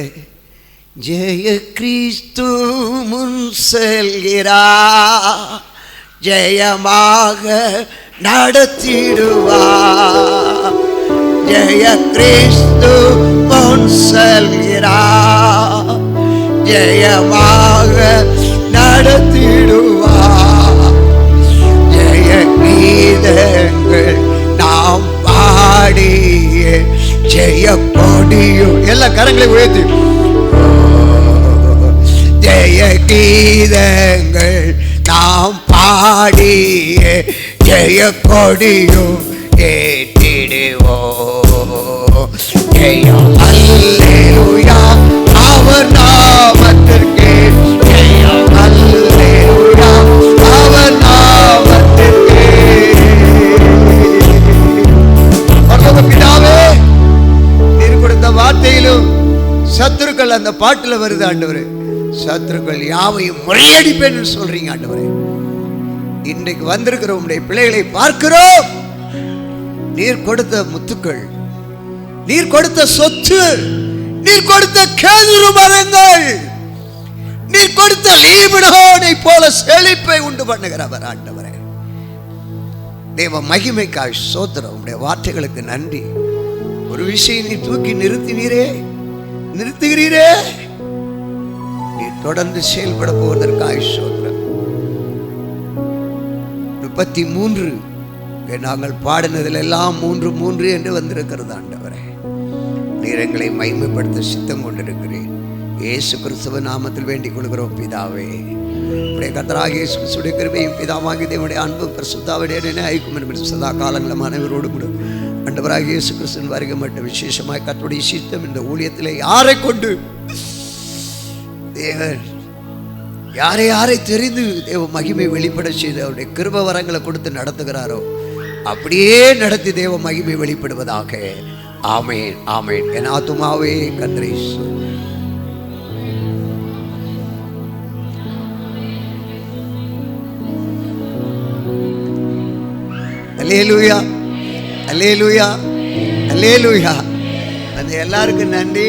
ஜெய கிறிஸ்து முன் செல்கிறா, ஜெயமாக நடத்திடுவார். ஜெய கிறிஸ்து முன் செல்கிறார், ஜெயமாக நடத்திடுவார். ஜெய கீதங்கள் நாம் பாடிய ஜெய கொடியும் எல்லா கரங்களை உயர்த்தி ஜெய கீதங்கள் நாம் பாடிய ஜெய கொடியும் ஏற்றிடுவோம். ஜெயம் அல்லேலூயா அவர் நாமத்திற்கு, ஜெயம் அல்லேலூயா அவர் நாமத்திற்கு. பிதாவே, நீர் கொடுத்த வார்த்தையிலும் சத்துருக்கள் அந்த பாட்டுல வருது ஆண்டவரே. சத்துருக்கள் யாவையும் முறையடிப்பேன்னு சொல்றீங்க ஆண்டவரே. இன்றைக்கு வந்திருக்கிற உங்களுடைய பிள்ளைகளை பார்க்கிறோம். நீர் கொடுத்த முத்துக்கள், நீர் கொடுத்த சொத்து, நீர் கொடுத்த கேதுரு மரங்கள், நீர் கொடுத்த லீபனோனை போல செழிப்பை உண்டு பண்ணுகிறவர் ஆண்டவரே. தேவ மகிமைக்காய் ஸ்தோத்திரம். உடைய வார்த்தைகளுக்கு நன்றி. ஒரு விஷயம் நீ தூக்கி நிறுத்துகிறீரே, நீ தொடர்ந்து செயல்பட போவதற்காக ஸ்தோத்திரம். 33 நாங்கள் பாடினதில் எல்லாம் 3 என்று வந்திருக்கிறது ஆண்டவரே. நீர் எங்களை மகிமைப்படுத்த சித்தம் கொண்டிருக்கிறேன். இயேசு கிறிஸ்துவ நாமத்தில் வேண்டிக் கொள்கிறோம் பிதாவே. உடைய கர்த்தராகிய இயேசு கிறிஸ்துவின் கிருபையும் பிதாவாகிய தேவனுடைய அன்பு பரிசுத்தாவிடைய ஐக்கியம் என்பது சதா காலங்களும் அனைவரோடு கூட ஆண்டவராகிய இயேசு கிறிஸ்துவின் வருகை மட்டும் விசேஷமாய் கர்த்தருடைய சித்தம் இந்த ஊழியத்திலே யாரை கொண்டு தேவன் யாரை தெரிந்து தேவ மகிமை வெளிப்பட செய்து அவருடைய கிருப வரங்களை கொடுத்து நடத்துகிறாரோ அப்படியே நடத்தி தேவ மகிமை வெளிப்படுவதாக. ஆமேன், ஆமேன். என் ஆத்துமாவே கர்த்தரை அல்லேலூயா, அல்லேலூயா, அல்லேலூயா. அந்த எல்லாருக்கும் நன்றி.